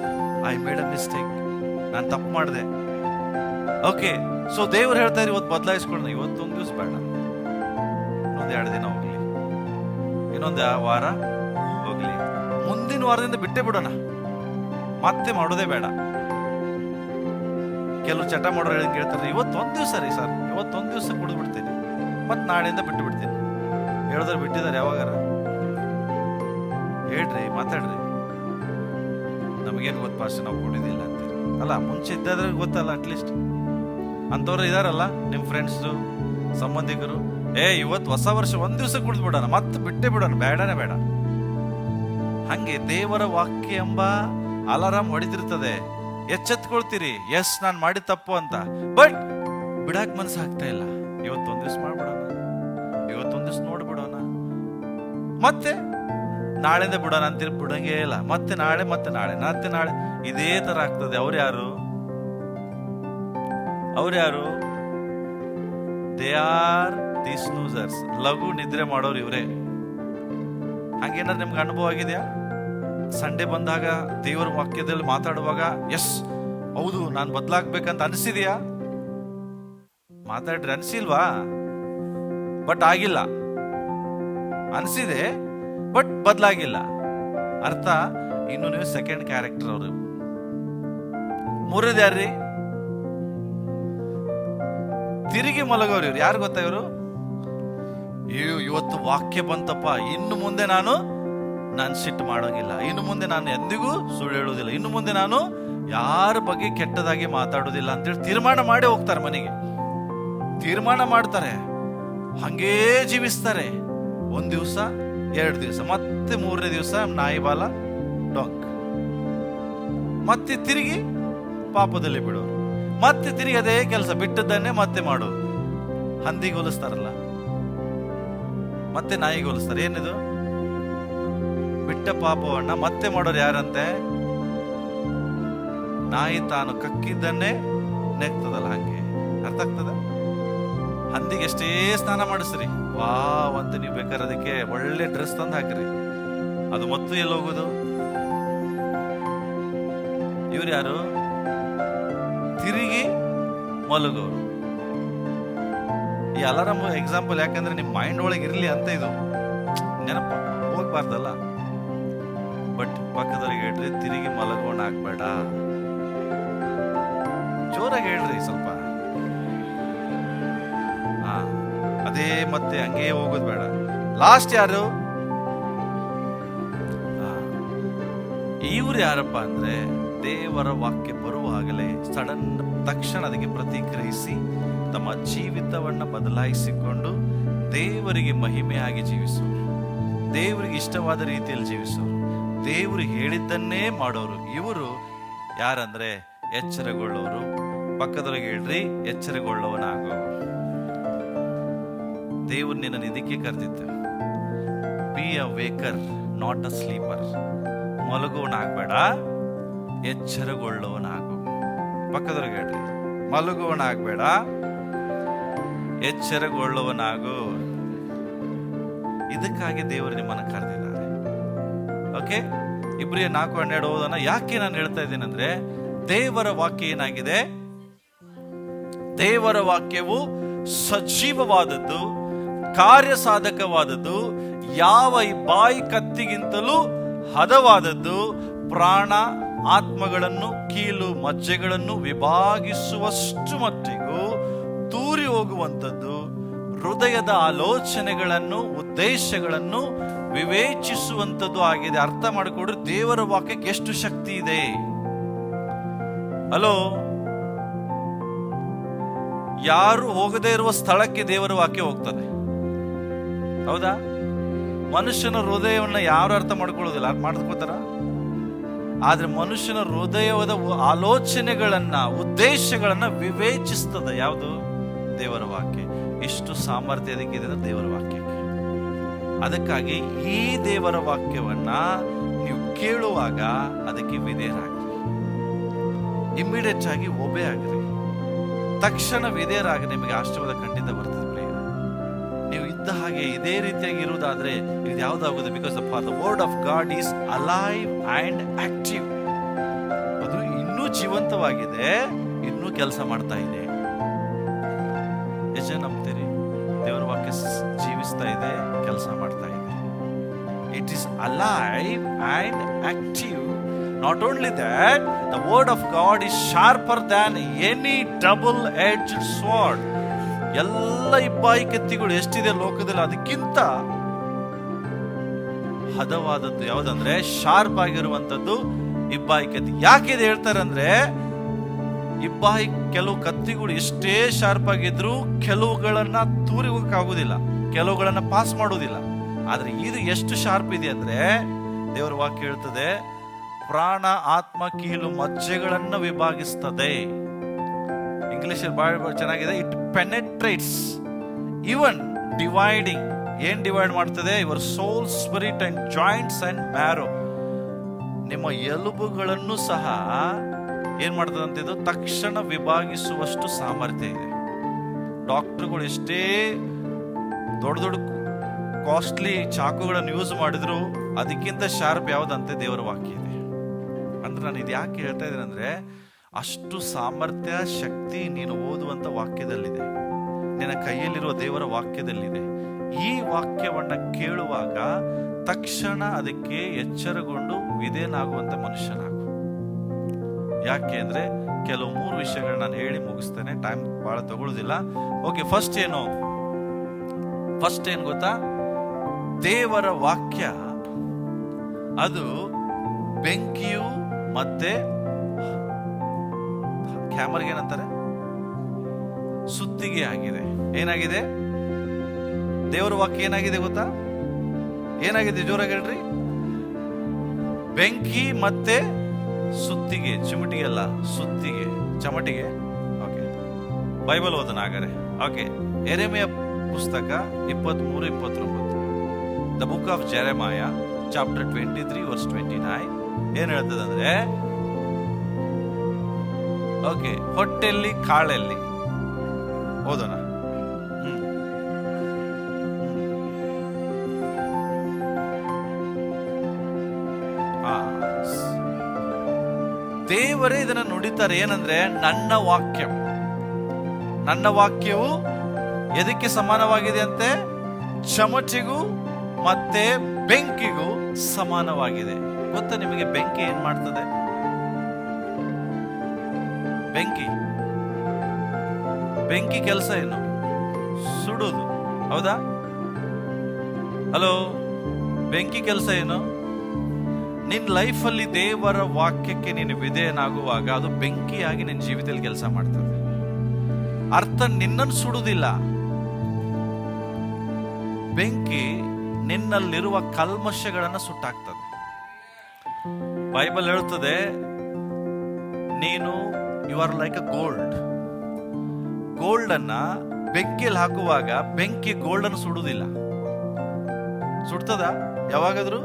I made a mistake, ನಾನು ತಪ್ಪು ಮಾಡಿದೆ. ಓಕೆ, ಸೊ ದೇವರು ಹೇಳ್ತಾರೆ ಇವತ್ತು ಬದಲಾಯಿಸ್ಕೊಳ್ಳೋಣ. ಇವತ್ತೊಂದು ದಿವಸ ಬೇಡ, ಇನ್ನೊಂದು 2 ದಿನ ಹೋಗ್ಲಿ, ಇನ್ನೊಂದು ವಾರ ಹೋಗ್ಲಿ, ಮುಂದಿನ ವಾರದಿಂದ ಬಿಟ್ಟೇ ಬಿಡೋಣ, ಮತ್ತೆ ಮಾಡೋದೇ ಬೇಡ. ಕೆಲವರು ಚಟ ಮಾಡೋರು ಹೇಳ್ತಾರೆ, ಇವತ್ತೊಂದು ದಿವಸ ರೀ ಸರ್, ಇವತ್ತೊಂದು ದಿವಸ ಕುಡಿದು ಬಿಡ್ತೀನಿ, ಮತ್ತೆ ನಾಳೆಯಿಂದ ಬಿಟ್ಟು ಬಿಡ್ತೀನಿ. ಹೇಳಿದ್ರೆ ಬಿಟ್ಟಿದ್ದಾರೆ ಯಾವಾಗಾರ? ಹೇಳ್ರಿ, ಮಾತಾಡ್ರಿ. ನಮಗೇನು ಗೊತ್ತು ಪಾಸ್, ನಾವು ಕುಡಿದಿಲ್ಲ ಅಂತೀರಿ ಅಲ್ಲ. ಮುಂಚೆ ಇದ್ದಾದ್ರೆ ಗೊತ್ತಲ್ಲ, ಅಟ್ಲೀಸ್ಟ್ ಅಂಥವ್ರು ಇದಾರಲ್ಲ ನಿಮ್ಮ ಫ್ರೆಂಡ್ಸು, ಸಂಬಂಧಿಕರು. ಇವತ್ತು ಹೊಸ ವರ್ಷ ಒಂದ್ ದಿವಸ ಕುಡಿದು ಬಿಡೋಣ, ಮತ್ತೆ ಬಿಟ್ಟೇ ಬಿಡೋಣ, ಬೇಡನೇ ಬೇಡ. ಹಂಗೆ ದೇವರ ವಾಕ್ಯ ಎಂಬ ಅಲಾರಾಮ್ ಹೊಡಿತಿರ್ತದೆ, ಎಚ್ಚೆತ್ಕೊಳ್ತೀರಿ, ಎಸ್ ನಾನು ಮಾಡಿ ತಪ್ಪು ಅಂತ. ಬಟ್ ಬಿಡಾಕ್ ಮನಸ್ಸು ಆಗ್ತಾ ಇಲ್ಲ. ಇವತ್ತೊಂದ್ ದಿವ್ಸ ಮಾಡ್ಬಿಡೋಣ, ಇವತ್ತೊಂದ್ ದಿವ್ಸ ನೋಡ್ಬಿಡೋಣ, ಮತ್ತೆ ನಾಳೆಯಿಂದ ಬಿಡೋಣ ಅಂತೀರಿ, ಬಿಡಂಗೇ ಇಲ್ಲ. ಮತ್ತೆ ನಾಳೆ, ಮತ್ತೆ ನಾಳೆ, ಮತ್ತೆ ನಾಳೆ, ಇದೇ ತರ ಆಗ್ತದೆ. ಅವ್ರು ಯಾರು? They are the snoozers. ಲಘು ನಿದ್ರೆ ಮಾಡೋರು ಇವರೇ. ಹಂಗೇನಾದ್ರು ನಿಮ್ಗೆ ಅನುಭವ ಆಗಿದೆಯಾ? ಸಂಡೇ ಬಂದಾಗ ದೇವರ ವಾಕ್ಯದಲ್ಲಿ ಮಾತಾಡುವಾಗ ಎಸ್ ಹೌದು ನಾನು ಬದಲಾಗ್ಬೇಕಂತ ಅನಿಸಿದೆಯಾ? ಮಾತಾಡ್ರಿ. ಅನಿಸಿಲ್ವಾ? ಬಟ್ ಆಗಿಲ್ಲ. ಅನಿಸಿದೆ ಬಟ್ ಬದಲಾಗಿಲ್ಲ. ಅರ್ಥ ಇನ್ನು ನೀವು ಸೆಕೆಂಡ್ ಕ್ಯಾರೆಕ್ಟರ್ ಅವರು. ಮೂರನೇದು ಯಾರ್ರಿ? ತಿರುಗಿ ಮಲಗೋರು. ಇವ್ರು ಯಾರು ಗೊತ್ತಾ? ಇವರು ಇವತ್ತು ವಾಕ್ಯ ಬಂತಪ್ಪ, ಇನ್ನು ಮುಂದೆ ನಾನು ಸಿಟ್ಟು ಮಾಡೋಂಗಿಲ್ಲ, ಇನ್ನು ಮುಂದೆ ನಾನು ಎಂದಿಗೂ ಸುಳ್ಳು ಹೇಳುವುದಿಲ್ಲ, ಇನ್ನು ಮುಂದೆ ನಾನು ಯಾರ ಬಗ್ಗೆ ಕೆಟ್ಟದಾಗಿ ಮಾತಾಡೋದಿಲ್ಲ ಅಂತೇಳಿ ತೀರ್ಮಾನ ಮಾಡಿ ಹೋಗ್ತಾರೆ ಮನೆಗೆ. ತೀರ್ಮಾನ ಮಾಡ್ತಾರೆ, ಹಂಗೇ ಜೀವಿಸ್ತಾರೆ. 1 ದಿವಸ, 2 ದಿವಸ, ಮತ್ತೆ 3ನೇ ದಿವಸ ನಾಯಿ ಬಾಲ ಡೊಂಕ್, ಮತ್ತೆ ತಿರುಗಿ ಪಾಪದಲ್ಲಿ ಬಿಡೋರು, ಮತ್ತೆ ತಿರುಗಿ ಅದೇ ಕೆಲಸ, ಬಿಟ್ಟದ್ದನ್ನೇ ಮತ್ತೆ ಮಾಡೋರು. ಹಂದಿಗೆ ಹೋಲಿಸ್ತಾರಲ್ಲ, ಮತ್ತೆ ನಾಯಿಗೆ ಹೋಲಿಸ್ತಾರೆ. ಏನಿದು? ಬಿಟ್ಟ ಪಾಪವನ್ನ ಮತ್ತೆ ಮಾಡೋರು ಯಾರಂತೆ? ನಾಯಿ ತಾನು ಕಕ್ಕಿದ್ದನ್ನೇ ನೆಗ್ತದಲ್ಲ, ಹಂಗೆ. ಅರ್ಥ ಆಗ್ತದ? ಹಂದಿಗೆ ಎಷ್ಟೇ ಸ್ನಾನ ಮಾಡಿಸ್ರಿ, ವಾವ್ ಅಂತ ನೀವು ಬೇಕಾದ್ರೆ ಅದಕ್ಕೆ ಒಳ್ಳೆ ಡ್ರೆಸ್ ತಂದು ಹಾಕ್ರಿ, ಅದು ಮತ್ತು ಎಲ್ಲಿ ಹೋಗೋದು? ಇವ್ರು ಯಾರು? ತಿರುಗಿ ಮಲಗೋರು. ಈ ಅಲಾರಾಮ್ ಎಕ್ಸಾಂಪಲ್ ಯಾಕಂದ್ರೆ ನಿಮ್ ಮೈಂಡ್ ಒಳಗೆ ಇರ್ಲಿ ಅಂತ, ಇದು ನೆನಪ ಹೋಗ್ಬಾರ್ದಲ್ಲ. ಬಟ್ ಪಕ್ಕದವ್ರಿಗೆ ಹೇಳ್ರಿ, ತಿರುಗಿ ಮಲಗೋಣ ಆಗ್ಬೇಡ. ಜೋರಾಗಿ ಹೇಳ್ರಿ ಸ್ವಲ್ಪ. ಅದೇ ಮತ್ತೆ ಹಂಗೇ ಹೋಗೋದು ಬೇಡ. ಲಾಸ್ಟ್ ಯಾರು? ಇವ್ರು ಯಾರಪ್ಪ ಅಂದ್ರೆ ದೇವರ ವಾಕ್ಯ ಬರುವಾಗಲೇ ತಕ್ಷಣ ಅದಕ್ಕೆ ಪ್ರತಿಕ್ರಿಯಿಸಿ ತಮ್ಮ ಜೀವಿತವನ್ನು ಬದಲಾಯಿಸಿಕೊಂಡು ದೇವರಿಗೆ ಮಹಿಮೆಯಾಗಿ ಜೀವಿಸೋರು, ದೇವರಿಗೆ ಇಷ್ಟವಾದ ರೀತಿಯಲ್ಲಿ ಜೀವಿಸೋರು, ದೇವರು ಹೇಳಿದ್ದನ್ನೇ ಮಾಡೋರು. ಇವರು ಯಾರಂದ್ರೆ ಎಚ್ಚರಗೊಳ್ಳೋರು. ಪಕ್ಕದೊಳಗೆ ಹೇಳ್ರಿ, ಎಚ್ಚರಗೊಳ್ಳೋವನಾಗೋ. ದೇವರು ನಿನ್ನ ಇದಕ್ಕೆ ಕರೆದಿತ್ತು, be a waker not a sleeper. ಮಲಗುವನಾಗಬೇಡ, ಎಚ್ಚರಗೊಳ್ಳೋವನಾಗು. ಪಕ್ಕದೊಳಗೆ ಹೇಳ್ರಿ, ಮಲಗುವನಾಗಬೇಡ, ಎಚ್ಚರಗೊಳ್ಳೋವನಾಗು. ಇದಕ್ಕಾಗಿ ದೇವರು ನಿಮ್ಮನ್ನು ಕರೆದಿದ್ದಾರೆ. ಓಕೆ, ಇಬ್ರಿಯ 4:12 ಓದೋಣ. ಯಾಕೆ ನಾನು ಹೇಳ್ತಾ ಇದ್ದೇನೆ ಅಂದ್ರೆ, ದೇವರ ವಾಕ್ಯ ಏನಾಗಿದೆ? ದೇವರ ವಾಕ್ಯವು ಸಜೀವವಾದದ್ದು, ಕಾರ್ಯಸಾಧಕವಾದದ್ದು, ಯಾವ ಬಾಯಿ ಕತ್ತಿಗಿಂತಲೂ ಹದವಾದದ್ದು, ಪ್ರಾಣ ಆತ್ಮಗಳನ್ನು ಕೀಲು ಮಜ್ಜೆಗಳನ್ನು ವಿಭಾಗಿಸುವಷ್ಟು ಮಟ್ಟಿಗೂ ತೂರಿ ಹೋಗುವಂಥದ್ದು, ಹೃದಯದ ಆಲೋಚನೆಗಳನ್ನು ಉದ್ದೇಶಗಳನ್ನು ವಿವೇಚಿಸುವಂಥದ್ದು ಆಗಿದೆ. ಅರ್ಥ ಮಾಡಿಕೊಡ್ರಿ, ದೇವರ ವಾಕ್ಯಕ್ಕೆ ಎಷ್ಟು ಶಕ್ತಿ ಇದೆ. ಹಲೋ, ಯಾರು ಹೋಗದೇ ಇರುವ ಸ್ಥಳಕ್ಕೆ ದೇವರ ವಾಕ್ಯ ಹೋಗ್ತದೆ, ಹೌದಾ? ಮನುಷ್ಯನ ಹೃದಯವನ್ನು ಯಾರು ಅರ್ಥ ಮಾಡ್ಕೊಳ್ಳೋದಿಲ್ಲ, ಮಾಡ್ಕೋತಾರ? ಆದ್ರೆ ಮನುಷ್ಯನ ಹೃದಯದ ಆಲೋಚನೆಗಳನ್ನ ಉದ್ದೇಶಗಳನ್ನ ವಿವೇಚಿಸ್ತದೆ ಯಾವುದು? ದೇವರ ವಾಕ್ಯ. ಇಷ್ಟು ಸಾಮರ್ಥ್ಯ ಅದಕ್ಕಿದೆ ದೇವರ ವಾಕ್ಯಕ್ಕೆ. ಅದಕ್ಕಾಗಿ ಈ ದೇವರ ವಾಕ್ಯವನ್ನ ನೀವು ಕೇಳುವಾಗ ಅದಕ್ಕೆ ವಿಧೇಯರಾಗ್ರಿ, ಇಮ್ಮಿಡಿಯೇಟ್ ಆಗಿ ಒಬೆ ಆಗ್ರಿ, ತಕ್ಷಣ ವಿಧೇಯರಾಗಿ. ನಿಮಗೆ ಆಶೀರ್ವಾದ ಖಂಡಿತ ಬರ್ತದೆ. ನೀವು ಇದ್ದ ಹಾಗೆ ಇದೇ ರೀತಿಯಾಗಿ ಇರುವುದಾದ್ರೆ ಇದು ಯಾವ್ದಾಗುತ್ತೆ? Because the word of God is alive and active. ಅದು ಇನ್ನೂ ಜೀವಂತವಾಗಿದೆ, ಇನ್ನೂ ಕೆಲಸ ಮಾಡ್ತಾ ಇದೆ. ಎಷ್ಟು ಜನ ನಂಬ್ತೀರಿ? ದೇವರ ವಾಕ್ಯ ಜೀವಿಸ್ತಾ ಇದೆ, ಕೆಲಸ ಮಾಡ್ತಾ ಇದೆ. It is alive and active. Not only that, the word of God is sharper than any double-edged sword. ಎಲ್ಲ ಇಬ್ಬಾಯಿ ಕತ್ತಿಗಳು ಎಷ್ಟಿದೆ ಲೋಕದಲ್ಲಿ, ಅದಕ್ಕಿಂತ ಹದವಾದದ್ದು ಯಾವುದಂದ್ರೆ ಶಾರ್ಪ್ ಆಗಿರುವಂತದ್ದು ಇಬ್ಬಾಯಿ ಕತ್ತಿ. ಯಾಕೆ ಇದು ಹೇಳ್ತಾರೆ ಅಂದ್ರೆ, ಇಬ್ಬಾಯಿ ಕೆಲವು ಕತ್ತಿಗಳು ಎಷ್ಟೇ ಶಾರ್ಪ್ ಆಗಿದ್ರು ಕೆಲವುಗಳನ್ನ ತೂರಿ ಹೋಗಕ್ಕಾಗುದಿಲ್ಲ, ಕೆಲವುಗಳನ್ನ ಪಾಸ್ ಮಾಡುವುದಿಲ್ಲ. ಆದ್ರೆ ಇದು ಎಷ್ಟು ಶಾರ್ಪ್ ಇದೆ ಅಂದ್ರೆ, ದೇವರ ವಾಕ್ಯ ಹೇಳ್ತದೆ, ಪ್ರಾಣ ಆತ್ಮ ಕೀಲು ಮಜ್ಜೆಗಳನ್ನು ವಿಭಾಗಿಸ್ತದೆ. ಇಂಗ್ಲಿಷ್ ಬಹಳ ಚೆನ್ನಾಗಿದೆ. It penetrates even dividing. ಏನ್ ಡಿವೈಡ್ ಮಾಡ್ತದೆ? Your soul, spirit and joints and marrow. ನಿಮ್ಮ ಎಲುಬುಗಳನ್ನು ಸಹ ಏನ್ ಮಾಡ್ತದಂತ ಇದು ತಕ್ಷಣ ವಿಭಾಗಿಸುವಷ್ಟು ಸಾಮರ್ಥ್ಯ ಇದೆ. ಡಾಕ್ಟರ್ಗಳು ಎಷ್ಟೇ ದೊಡ್ಡ ದೊಡ್ಡ ಕಾಸ್ಟ್ಲಿ ಚಾಕುಗಳನ್ನು ಯೂಸ್ ಮಾಡಿದ್ರು ಅದಕ್ಕಿಂತ ಶಾರ್ಪ್ ಯಾವ್ದಂತೆ ದೇವರ ವಾಕ್ಯ ಇದೆ. ಅಂದ್ರೆ ನಾನು ಇದು ಯಾಕೆ ಹೇಳ್ತಾ ಇದ್ದೇನೆ ಅಂದ್ರೆ, ಅಷ್ಟು ಸಾಮರ್ಥ್ಯ ಶಕ್ತಿ ನೀನು ಓದುವಂತ ವಾಕ್ಯದಲ್ಲಿದೆ, ನಿನ್ನ ಕೈಯಲ್ಲಿರುವ ದೇವರ ವಾಕ್ಯದಲ್ಲಿದೆ. ಈ ವಾಕ್ಯವನ್ನ ಕೇಳುವಾಗ ತಕ್ಷಣ ಅದಕ್ಕೆ ಎಚ್ಚರಗೊಂಡು ವಿಧೇಯನಾಗುವಂತ ಮನುಷ್ಯನಾಗು. ಯಾಕೆ ಅಂದ್ರೆ ಕೆಲವು 3 ವಿಷಯಗಳನ್ನ ನಾನು ಹೇಳಿ ಮುಗಿಸ್ತೇನೆ, ಟೈಮ್ ಬಹಳ ತಗೊಳ್ಳೋದಿಲ್ಲ. ಓಕೆ, ಫಸ್ಟ್ ಏನು ಗೊತ್ತಾ? ದೇವರ ವಾಕ್ಯ ಅದು ಬೆಂಕಿಯು ಮತ್ತೆ ಕ್ಯಾಮರ್ಗೆ ಏನಂತಾರೆ, ಸುತ್ತಿಗೆ ಆಗಿದೆ. ಏನಾಗಿದೆ? ದೇವರ ವಾಕ್ಯ ಏನಾಗಿದೆ ಗೊತ್ತಾ? ಏನಾಗಿದೆ? ಜೋರಾಗಿ ಹೇಳ್ರಿ. ಬೆಂಕಿ ಮತ್ತೆ ಸುತ್ತಿಗೆ. ಚಿಮಟಿಗೆ ಅಲ್ಲ, ಸುತ್ತಿಗೆ, ಚಮಟಿಗೆ. ಓಕೆ, ಬೈಬಲ್ ಓದನ ಹಾಗಾರೆ. ಓಕೆ, ಯೆರೆಮೀಯ ಪುಸ್ತಕ 23-29. The book of Jeremiah chapter 23 verse 29 ಏನ್ ಹೇಳ್ತದಂದ್ರೆ, ಓಕೆ, ಹೊಟ್ಟೆಲ್ಲಿ ಕಾಳೆಲ್ಲಿ. ಓದೋಣ. ದೇವರೇ ಇದನ್ನ ನುಡಿತಾರೆ. ಏನಂದ್ರೆ, ನನ್ನ ವಾಕ್ಯವು ಎದಕ್ಕೆ ಸಮಾನವಾಗಿದೆ ಅಂತೆ? ಚಮಟಿಗೂ ಮತ್ತೆ ಬೆಂಕಿಗೂ ಸಮಾನವಾಗಿದೆ. ಗೊತ್ತಾ ನಿಮಗೆ ಬೆಂಕಿ ಏನ್ ಮಾಡ್ತದೆ? ಬೆಂಕಿ ಕೆಲಸ ಏನು? ಸುಡುದು, ಹೌದಾ? ಹಲೋ, ಬೆಂಕಿ ಕೆಲಸ ಏನು? ನಿನ್ನ ಲೈಫಲ್ಲಿ ದೇವರ ವಾಕ್ಯಕ್ಕೆ ನೀನು ವಿಧೇಯನಾಗುವಾಗ ಅದು ಬೆಂಕಿಯಾಗಿ ನಿನ್ನ ಜೀವಿತದಲ್ಲಿ ಕೆಲಸ ಮಾಡ್ತದೆ. ಅರ್ಥ ನಿನ್ನನ್ನು ಸುಡುವುದಿಲ್ಲ, ಬೆಂಕಿ ನಿನ್ನಲ್ಲಿರುವ ಕಲ್ಮಶಗಳನ್ನು ಸುಟ್ಟಾಕ್ತದೆ. ಬೈಬಲ್ ಹೇಳುತ್ತದೆ, ನೀನು you are like a gold ಅನ್ನ ಬೆಂಕಿಯಲ್ಲಿ ಹಾಕುವಾಗ ಬೆಂಕಿ ಗೋಲ್ಡ್ ಅನ್ನು ಸುಡುವುದಿಲ್ಲ. ಸುಡ್ತದ? ಯಾವಾಗಾದ್ರೂ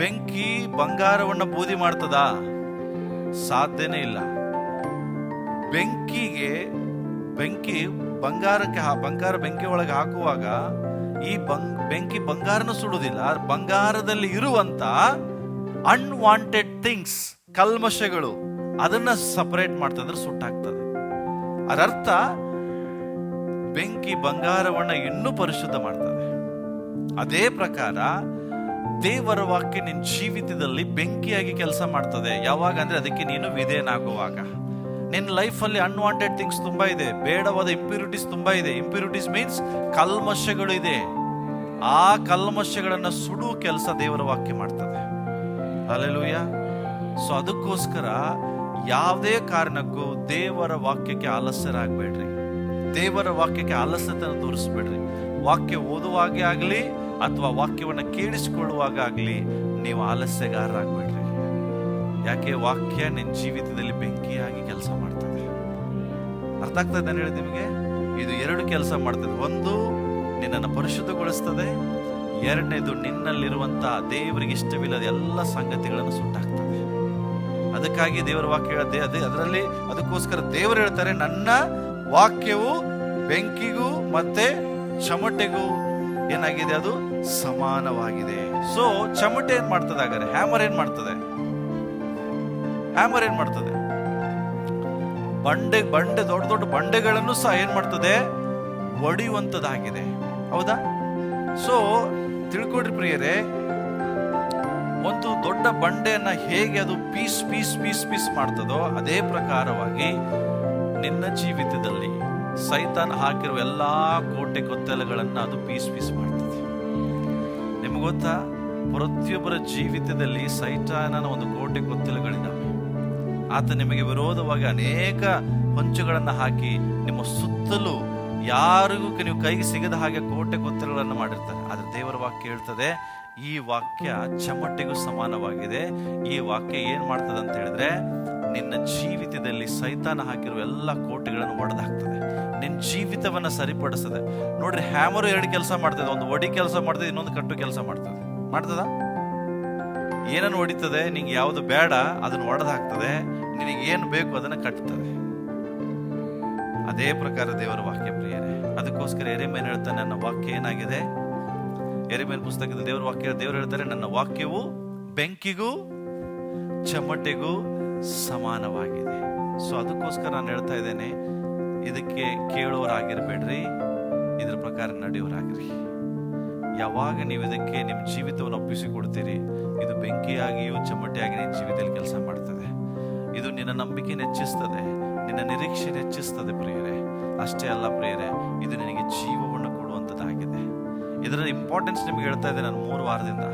ಬೆಂಕಿ ಬಂಗಾರವನ್ನ ಬೂದಿ ಮಾಡ್ತದ? ಸಾಧ್ಯನೇ ಇಲ್ಲ. ಬೆಂಕಿ ಬಂಗಾರ ಬೆಂಕಿ ಒಳಗೆ ಹಾಕುವಾಗ ಈ ಬೆಂಕಿ ಬಂಗಾರನ ಸುಡುವುದಿಲ್ಲ. ಬಂಗಾರದಲ್ಲಿ ಇರುವಂತ ಅನ್ವಾಂಟೆಡ್ ಥಿಂಗ್ಸ್, ಕಲ್ಮಶಗಳು, ಅದನ್ನ ಸಪರೇಟ್ ಮಾಡ್ತಂದ್ರೆ ಸುಟ್ಟಾಗ್ತದೆ. ಅದರ್ಥ ಬೆಂಕಿ ಬಂಗಾರವನ್ನ ಇನ್ನೂ ಪರಿಶುದ್ಧ ಮಾಡ್ತದೆ. ಅದೇ ಪ್ರಕಾರ ದೇವರ ವಾಕ್ಯ ನಿನ್ನ ಜೀವಿತದಲ್ಲಿ ಬೆಂಕಿಯಾಗಿ ಕೆಲಸ ಮಾಡ್ತದೆ. ಯಾವಾಗ ಅಂದ್ರೆ ಅದಕ್ಕೆ ನೀನು ವಿಧೇಯನಾಗುವಾಗ. ನಿನ್ನ ಲೈಫಲ್ಲಿ ಅನ್ವಾಂಟೆಡ್ ಥಿಂಗ್ಸ್ ತುಂಬಾ ಇದೆ, ಬೇಡವಾದ ಇಂಪ್ಯೂರಿಟೀಸ್ ತುಂಬಾ ಇದೆ. ಇಂಪ್ಯೂರಿಟೀಸ್ ಮೀನ್ಸ್ ಕಲ್ಮಶಗಳು ಇದೆ. ಆ ಕಲ್ಮಶಗಳನ್ನ ಸುಡುವ ಕೆಲಸ ದೇವರ ವಾಕ್ಯ ಮಾಡ್ತದೆ. ಹಲ್ಲೆಲೂಯಾ. ಸೊ ಅದಕ್ಕೋಸ್ಕರ ಯಾವುದೇ ಕಾರಣಕ್ಕೂ ದೇವರ ವಾಕ್ಯಕ್ಕೆ ಆಲಸ್ಯರಾಗಬೇಡ್ರಿ, ದೇವರ ವಾಕ್ಯಕ್ಕೆ ಆಲಸ್ಯತೆಯನ್ನು ತೋರಿಸ್ಬೇಡ್ರಿ. ವಾಕ್ಯ ಓದುವಾಗೇ ಆಗಲಿ ಅಥವಾ ವಾಕ್ಯವನ್ನು ಕೇಳಿಸಿಕೊಳ್ಳುವಾಗ ಆಗಲಿ ನೀವು ಆಲಸ್ಯಗಾರರಾಗಬೇಡ್ರಿ. ಯಾಕೆ? ವಾಕ್ಯ ನಿನ್ನ ಜೀವಿತದಲ್ಲಿ ಬೆಂಕಿಯಾಗಿ ಕೆಲಸ ಮಾಡ್ತದೆ. ಅರ್ಥ ಆಗ್ತದೆ ನಾನು ಹೇಳಿದ ನಿಮಗೆ? ಇದು ಎರಡು ಕೆಲಸ ಮಾಡ್ತದೆ. ಒಂದು, ನಿನ್ನನ್ನು ಪರಿಶುದ್ಧಗೊಳಿಸ್ತದೆ. ಎರಡನೇದು, ನಿನ್ನಲ್ಲಿರುವಂತಹ ದೇವರಿಗೆ ಇಷ್ಟವಿಲ್ಲದ ಎಲ್ಲ ಸಂಗತಿಗಳನ್ನು ಸುಟ್ಟಾಕ್ತದೆ. ಅದಕ್ಕಾಗಿ ದೇವರ ವಾಕ್ಯ ಹೇಳುತ್ತೆ, ಅದರಲ್ಲಿ ಅದಕ್ಕೋಸ್ಕರ ದೇವರು ಹೇಳ್ತಾರೆ, ನನ್ನ ವಾಕ್ಯವು ಬೆಂಕಿಗೂ ಮತ್ತೆ ಚಮಟೆಗೂ ಏನಾಗಿದೆ? ಅದು ಸಮಾನವಾಗಿದೆ. ಸೊ ಚಮಟೆ ಏನ್ ಮಾಡ್ತದೆ? ಹಾಗಾದ್ರೆ ಹ್ಯಾಮರ್ ಏನ್ ಮಾಡ್ತದೆ? ಬಂಡೆ ದೊಡ್ಡ ದೊಡ್ಡ ಬಂಡೆಗಳನ್ನು ಸಹ ಏನ್ ಮಾಡ್ತದೆ? ಒಡೆಯುವಂತದ್ದಾಗಿದೆ. ಹೌದಾ? ಸೊ ತಿಳ್ಕೊಡ್ರಿ ಪ್ರಿಯರೇ, ಒಂದು ದೊಡ್ಡ ಬಂಡೆಯನ್ನ ಹೇಗೆ ಅದು ಪೀಸ್ ಪೀಸ್ ಪೀಸ್ ಪೀಸ್ ಮಾಡ್ತದೋ ಅದೇ ಪ್ರಕಾರವಾಗಿ ನಿನ್ನ ಜೀವಿತದಲ್ಲಿ ಸೈತಾನ ಹಾಕಿರುವ ಎಲ್ಲಾ ಕೋಟೆ ಕೊತ್ತಲಗಳನ್ನ ಅದು ಪೀಸ್ ಪೀಸ್ ಮಾಡ್ತದೆ. ನಿಮ್ಗೆ ಗೊತ್ತಾ? ಪ್ರತಿಯೊಬ್ಬರ ಜೀವಿತದಲ್ಲಿ ಸೈತಾನನ ಒಂದು ಕೋಟೆ ಕೊತ್ತಲಗಳಿದ್ದಾವೆ. ಆತ ನಿಮಗೆ ವಿರೋಧವಾಗಿ ಅನೇಕ ಹೊಂಚುಗಳನ್ನು ಹಾಕಿ ನಿಮ್ಮ ಸುತ್ತಲೂ ಯಾರಿಗೂ ನೀವು ಕೈಗೆ ಸಿಗದ ಹಾಗೆ ಕೋಟೆ ಕೊತ್ತಲಗಳನ್ನು ಮಾಡಿರ್ತಾರೆ. ಆದ್ರೆ ದೇವರ ವಾಕ್ಯ ಹೇಳ್ತದೆ, ಈ ವಾಕ್ಯ ಚಮಟೆಗೂ ಸಮಾನವಾಗಿದೆ. ಈ ವಾಕ್ಯ ಏನ್ ಮಾಡ್ತದೆ ಅಂತ ಹೇಳಿದ್ರೆ, ನಿನ್ನ ಜೀವಿತದಲ್ಲಿ ಸೈತಾನ ಹಾಕಿರುವ ಎಲ್ಲ ಕೋಟೆಗಳನ್ನು ಒಡೆದಾಕ್ತದೆ, ನಿನ್ನ ಜೀವಿತವನ್ನ ಸರಿಪಡಿಸ್ತದೆ. ನೋಡ್ರಿ, ಹ್ಯಾಮರ್ ಎರಡು ಕೆಲಸ ಮಾಡ್ತದೆ. ಒಂದು ಒಡಿ ಕೆಲಸ ಮಾಡ್ತದೆ, ಇನ್ನೊಂದು ಕಟ್ಟು ಕೆಲಸ ಮಾಡ್ತದ. ಏನನ್ನು ಹೊಡಿತದೆ? ನಿಂಗೆ ಯಾವುದು ಬೇಡ ಅದನ್ನು ಒಡೆದು ಹಾಕ್ತದೆ, ನಿನಗೆ ಏನು ಬೇಕು ಅದನ್ನ ಕಟ್ತದೆ. ಅದೇ ಪ್ರಕಾರ ದೇವರ ವಾಕ್ಯ ಪ್ರಿಯರೇ. ಅದಕ್ಕೋಸ್ಕರ ಯೆರೆಮೀಯನು ಹೇಳ್ತಾನೆ, ನನ್ನ ವಾಕ್ಯ ಏನಾಗಿದೆ? ಯೆರೆಮೀಯನ ಪುಸ್ತಕದಲ್ಲಿ ದೇವರು ಹೇಳ್ತಾರೆ, ನನ್ನ ವಾಕ್ಯವು ಬೆಂಕಿಗೂ ಚಮಟೆಗೂ ಸಮಾನವಾಗಿದೆ. ಸೊ ಅದಕ್ಕೋಸ್ಕರ ನಾನು ಹೇಳ್ತಾ ಇದ್ದೇನೆ, ಇದಕ್ಕೆ ಕೇಳೋರಾಗಿರ್ಬೇಡ್ರಿ, ಇದ್ರ ಪ್ರಕಾರ ನಡೆಯೋರಾಗಿರಿ. ಯಾವಾಗ ನೀವು ಇದಕ್ಕೆ ನಿಮ್ಮ ಜೀವಿತವನ್ನು ಒಪ್ಪಿಸಿಕೊಡ್ತೀರಿ, ಇದು ಬೆಂಕಿಯಾಗಿಯೂ ಚಮಟೆಯಾಗಿ ನಿನ್ನ ಜೀವಿತದಲ್ಲಿ ಕೆಲಸ ಮಾಡ್ತದೆ. ಇದು ನಿನ್ನ ನಂಬಿಕೆ ಹೆಚ್ಚಿಸ್ತದೆ, ನಿನ್ನ ನಿರೀಕ್ಷೆ ಹೆಚ್ಚಿಸ್ತದೆ ಪ್ರಿಯರೇ. ಅಷ್ಟೇ ಅಲ್ಲ ಪ್ರಿಯರೇ, ಇದು ನಿನಗೆ ಜೀವವನ್ನು ಕೊಡುವಂಥದ್ದಾಗಿದೆ. ಇದರ ಇಂಪಾರ್ಟೆನ್ಸ್ ನಿಮ್ಗೆ ಹೇಳ್ತಾ ಇದ್ದೆ ನಾನು 3 ವಾರದಿಂದ.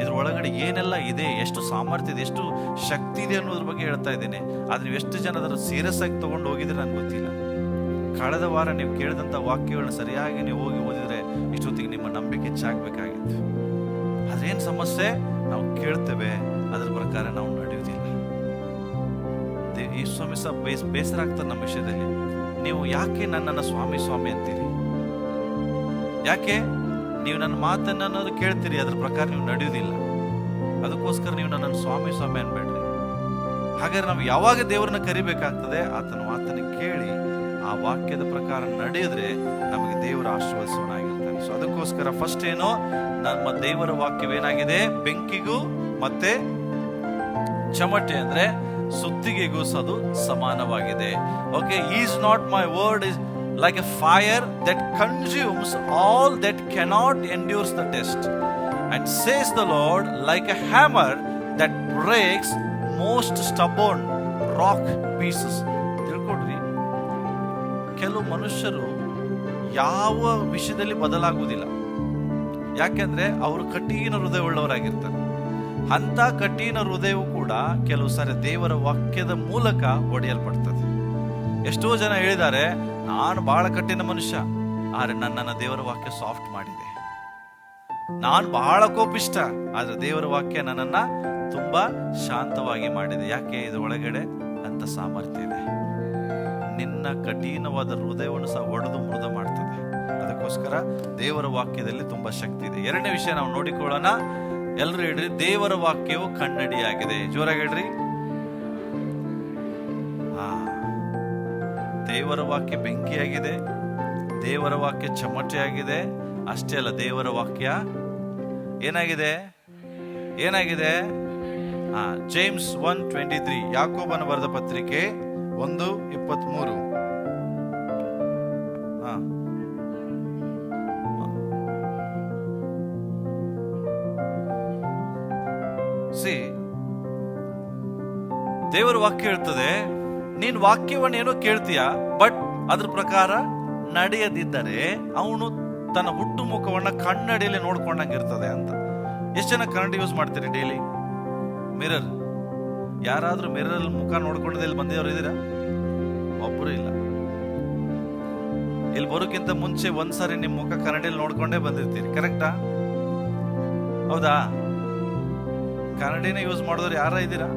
ಇದ್ರ ಒಳಗಡೆ ಏನೆಲ್ಲ ಇದೆ, ಎಷ್ಟು ಸಾಮರ್ಥ್ಯ ಇದೆ, ಎಷ್ಟು ಶಕ್ತಿ ಇದೆ ಅನ್ನೋದ್ರ ಬಗ್ಗೆ ಹೇಳ್ತಾ ಇದ್ದೇನೆ. ಆದ್ರೆ ನೀವು ಎಷ್ಟು ಜನ ಅದರ ಸೀರಿಯಸ್ ಆಗಿ ತಗೊಂಡು ಹೋಗಿದ್ರೆ ನನಗೆ ಗೊತ್ತಿಲ್ಲ. ಕಳೆದ ವಾರ ನೀವು ಕೇಳಿದಂಥ ವಾಕ್ಯಗಳನ್ನ ಸರಿಯಾಗಿ ನೀವು ಹೋಗಿ ಓದಿದ್ರೆ ಇಷ್ಟೊತ್ತಿಗೆ ನಿಮ್ಮ ನಂಬಿಕೆ ಹೆಚ್ಚಾಗಬೇಕಾಗಿತ್ತು. ಅದೇನು ಸಮಸ್ಯೆ? ನಾವು ಕೇಳ್ತೇವೆ, ಅದ್ರ ಪ್ರಕಾರ ನಾವು ನಡೆಯುವುದಿಲ್ಲ. ಈ ಸ್ವಾಮಿ ಸಹ ಬೇಸರ ಆಗ್ತದೆ ನಮ್ಮ ವಿಷಯದಲ್ಲಿ. ನೀವು ಯಾಕೆ ನನ್ನನ್ನು ಸ್ವಾಮಿ ಸ್ವಾಮಿ ಅಂತೀರಿ? ಯಾಕೆ ನೀವು ನನ್ನ ಮಾತನ್ನ ಕೇಳ್ತೀರಿ, ಅದ್ರ ಪ್ರಕಾರ ನೀವು ನಡೆಯುವುದಿಲ್ಲ. ಅದಕ್ಕೋಸ್ಕರ ನೀವು ನನ್ನನ್ನು ಸ್ವಾಮಿ ಸ್ವಾಮಿ ಅನ್ಬೇಡ್ರಿ. ಹಾಗಾದ್ರೆ ನಾವು ಯಾವಾಗ ದೇವರನ್ನ ಕರಿಬೇಕಾಗ್ತದೆ? ಆತನ ಮಾತನ್ನ ಕೇಳಿ ಆ ವಾಕ್ಯದ ಪ್ರಕಾರ ನಡೆಯಿದ್ರೆ ನಮಗೆ ದೇವರ ಆಶೀರ್ವದಿಸುವನಾಗಿರ್ತಾನೆ. ಸೊ ಅದಕ್ಕೋಸ್ಕರ ಫಸ್ಟ್ ಏನು, ನಮ್ಮ ದೇವರ ವಾಕ್ಯವೇನಾಗಿದೆ? ಬೆಂಕಿಗೂ ಮತ್ತೆ ಚಮಟೆ ಅಂದ್ರೆ ಸುತ್ತಿಗೆಗೂ ಅದು ಸಮಾನವಾಗಿದೆ. Okay, is not my word is like a fire that consumes all that cannot endure the test, and says the Lord, like a hammer that breaks most stubborn rock pieces. ತಿಳ್ಕೊಡ್ರಿ, ಕೆಲವು ಮನುಷ್ಯರು ಯಾವ ವಿಷಯದಲ್ಲಿ ಬದಲಾಗುವುದಿಲ್ಲ. ಯಾಕೆಂದ್ರೆ ಅವರು ಕಠಿಣ ಹೃದಯ ಉಳ್ಳವರಾಗಿರ್ತಾರೆ. ಅಂತ ಕಠಿಣ ಹೃದಯವು ಕೂಡ ಕೆಲವು ಸಾರಿ ದೇವರ ವಾಕ್ಯದ ಮೂಲಕ ಒಡೆಯಲ್ಪಡ್ತದೆ. ಎಷ್ಟೋ ಜನ ಹೇಳಿದ್ದಾರೆ, ನಾನು ಬಹಳ ಕಠಿಣ ಮನುಷ್ಯ, ಆದ್ರೆ ನನ್ನನ್ನು ದೇವರ ವಾಕ್ಯ ಸಾಫ್ಟ್ ಮಾಡಿದೆ. ನಾನು ಬಹಳ ಕೋಪಿಷ್ಟ, ಆದ್ರೆ ದೇವರ ವಾಕ್ಯ ನನ್ನನ್ನ ತುಂಬಾ ಶಾಂತವಾಗಿ ಮಾಡಿದೆ. ಯಾಕೆ? ಇದು ಒಳಗಡೆ ಅಂತ ಸಾಮರ್ಥ್ಯ ಇದೆ. ನಿನ್ನ ಕಠಿಣವಾದ ಹೃದಯವನ್ನು ಸಹ ಒಡೆದು ಮೃದು ಮಾಡ್ತದೆ. ಅದಕ್ಕೋಸ್ಕರ ದೇವರ ವಾಕ್ಯದಲ್ಲಿ ತುಂಬಾ ಶಕ್ತಿ ಇದೆ. ಎರಡನೇ ವಿಷಯ ನಾವು ನೋಡಿಕೊಳ್ಳೋಣ. ಎಲ್ಲರೂ ಹೇಳ್ರಿ, ದೇವರ ವಾಕ್ಯವು ಕನ್ನಡಿಯಾಗಿದೆ. ಜೋರಾಗಿ ಹೇಳ್ರಿ. ದೇವರ ವಾಕ್ಯ ಬೆಂಕಿಯಾಗಿದೆ, ದೇವರ ವಾಕ್ಯ ಚಮಟೆಯಾಗಿದೆ. ಅಷ್ಟೇ ಅಲ್ಲ, ದೇವರ ವಾಕ್ಯ ಏನಾಗಿದೆ? ಜೇಮ್ಸ್ 1:23, ಯಾಕೋಬನ ಬರೆದ ಪತ್ರಿಕೆ 1:23. ದೇವರ ವಾಕ್ಯ ಹೇಳ್ತದೆ, ನೀನ್ ವಾಕ್ಯವನ್ನು ಏನೋ ಕೇಳ್ತೀಯ, ಬಟ್ ಅದ್ರ ಪ್ರಕಾರ ನಡೆಯದಿದ್ದರೆ ಅವನು ತನ್ನ ಹುಟ್ಟು ಮುಖವನ್ನ ಕನ್ನಡಿಯಲ್ಲಿ ನೋಡ್ಕೊಂಡಂಗಿರ್ತದೆ ಅಂತ. ಎಷ್ಟು ಜನ ಕನ್ನಡಿ ಯೂಸ್ ಮಾಡ್ತೀರಿ ಡೈಲಿ? ಮಿರರ್. ಯಾರಾದ್ರೂ ಮಿರರ್ ಮುಖ ನೋಡ್ಕೊಂಡಲ್ಲಿ ಇಲ್ಲಿ ಬಂದಿರೋರು ಇದ್ದೀರಾ? ಒಬ್ರು ಇಲ್ಲ. ಇಲ್ಲಿ ಬರೋಕ್ಕಿಂತ ಮುಂಚೆ ಒಂದ್ಸಾರಿ ನಿಮ್ ಮುಖ ಕನ್ನಡಿಯಲ್ಲಿ ನೋಡ್ಕೊಂಡೇ ಬಂದಿರ್ತೀರಿ, ಕರೆಕ್ಟಾ? ಹೌದಾ? ಕನ್ನಡಿನ ಯೂಸ್ ಮಾಡಿದವ್ರು ಯಾರ ಇದ್ದೀರಾ?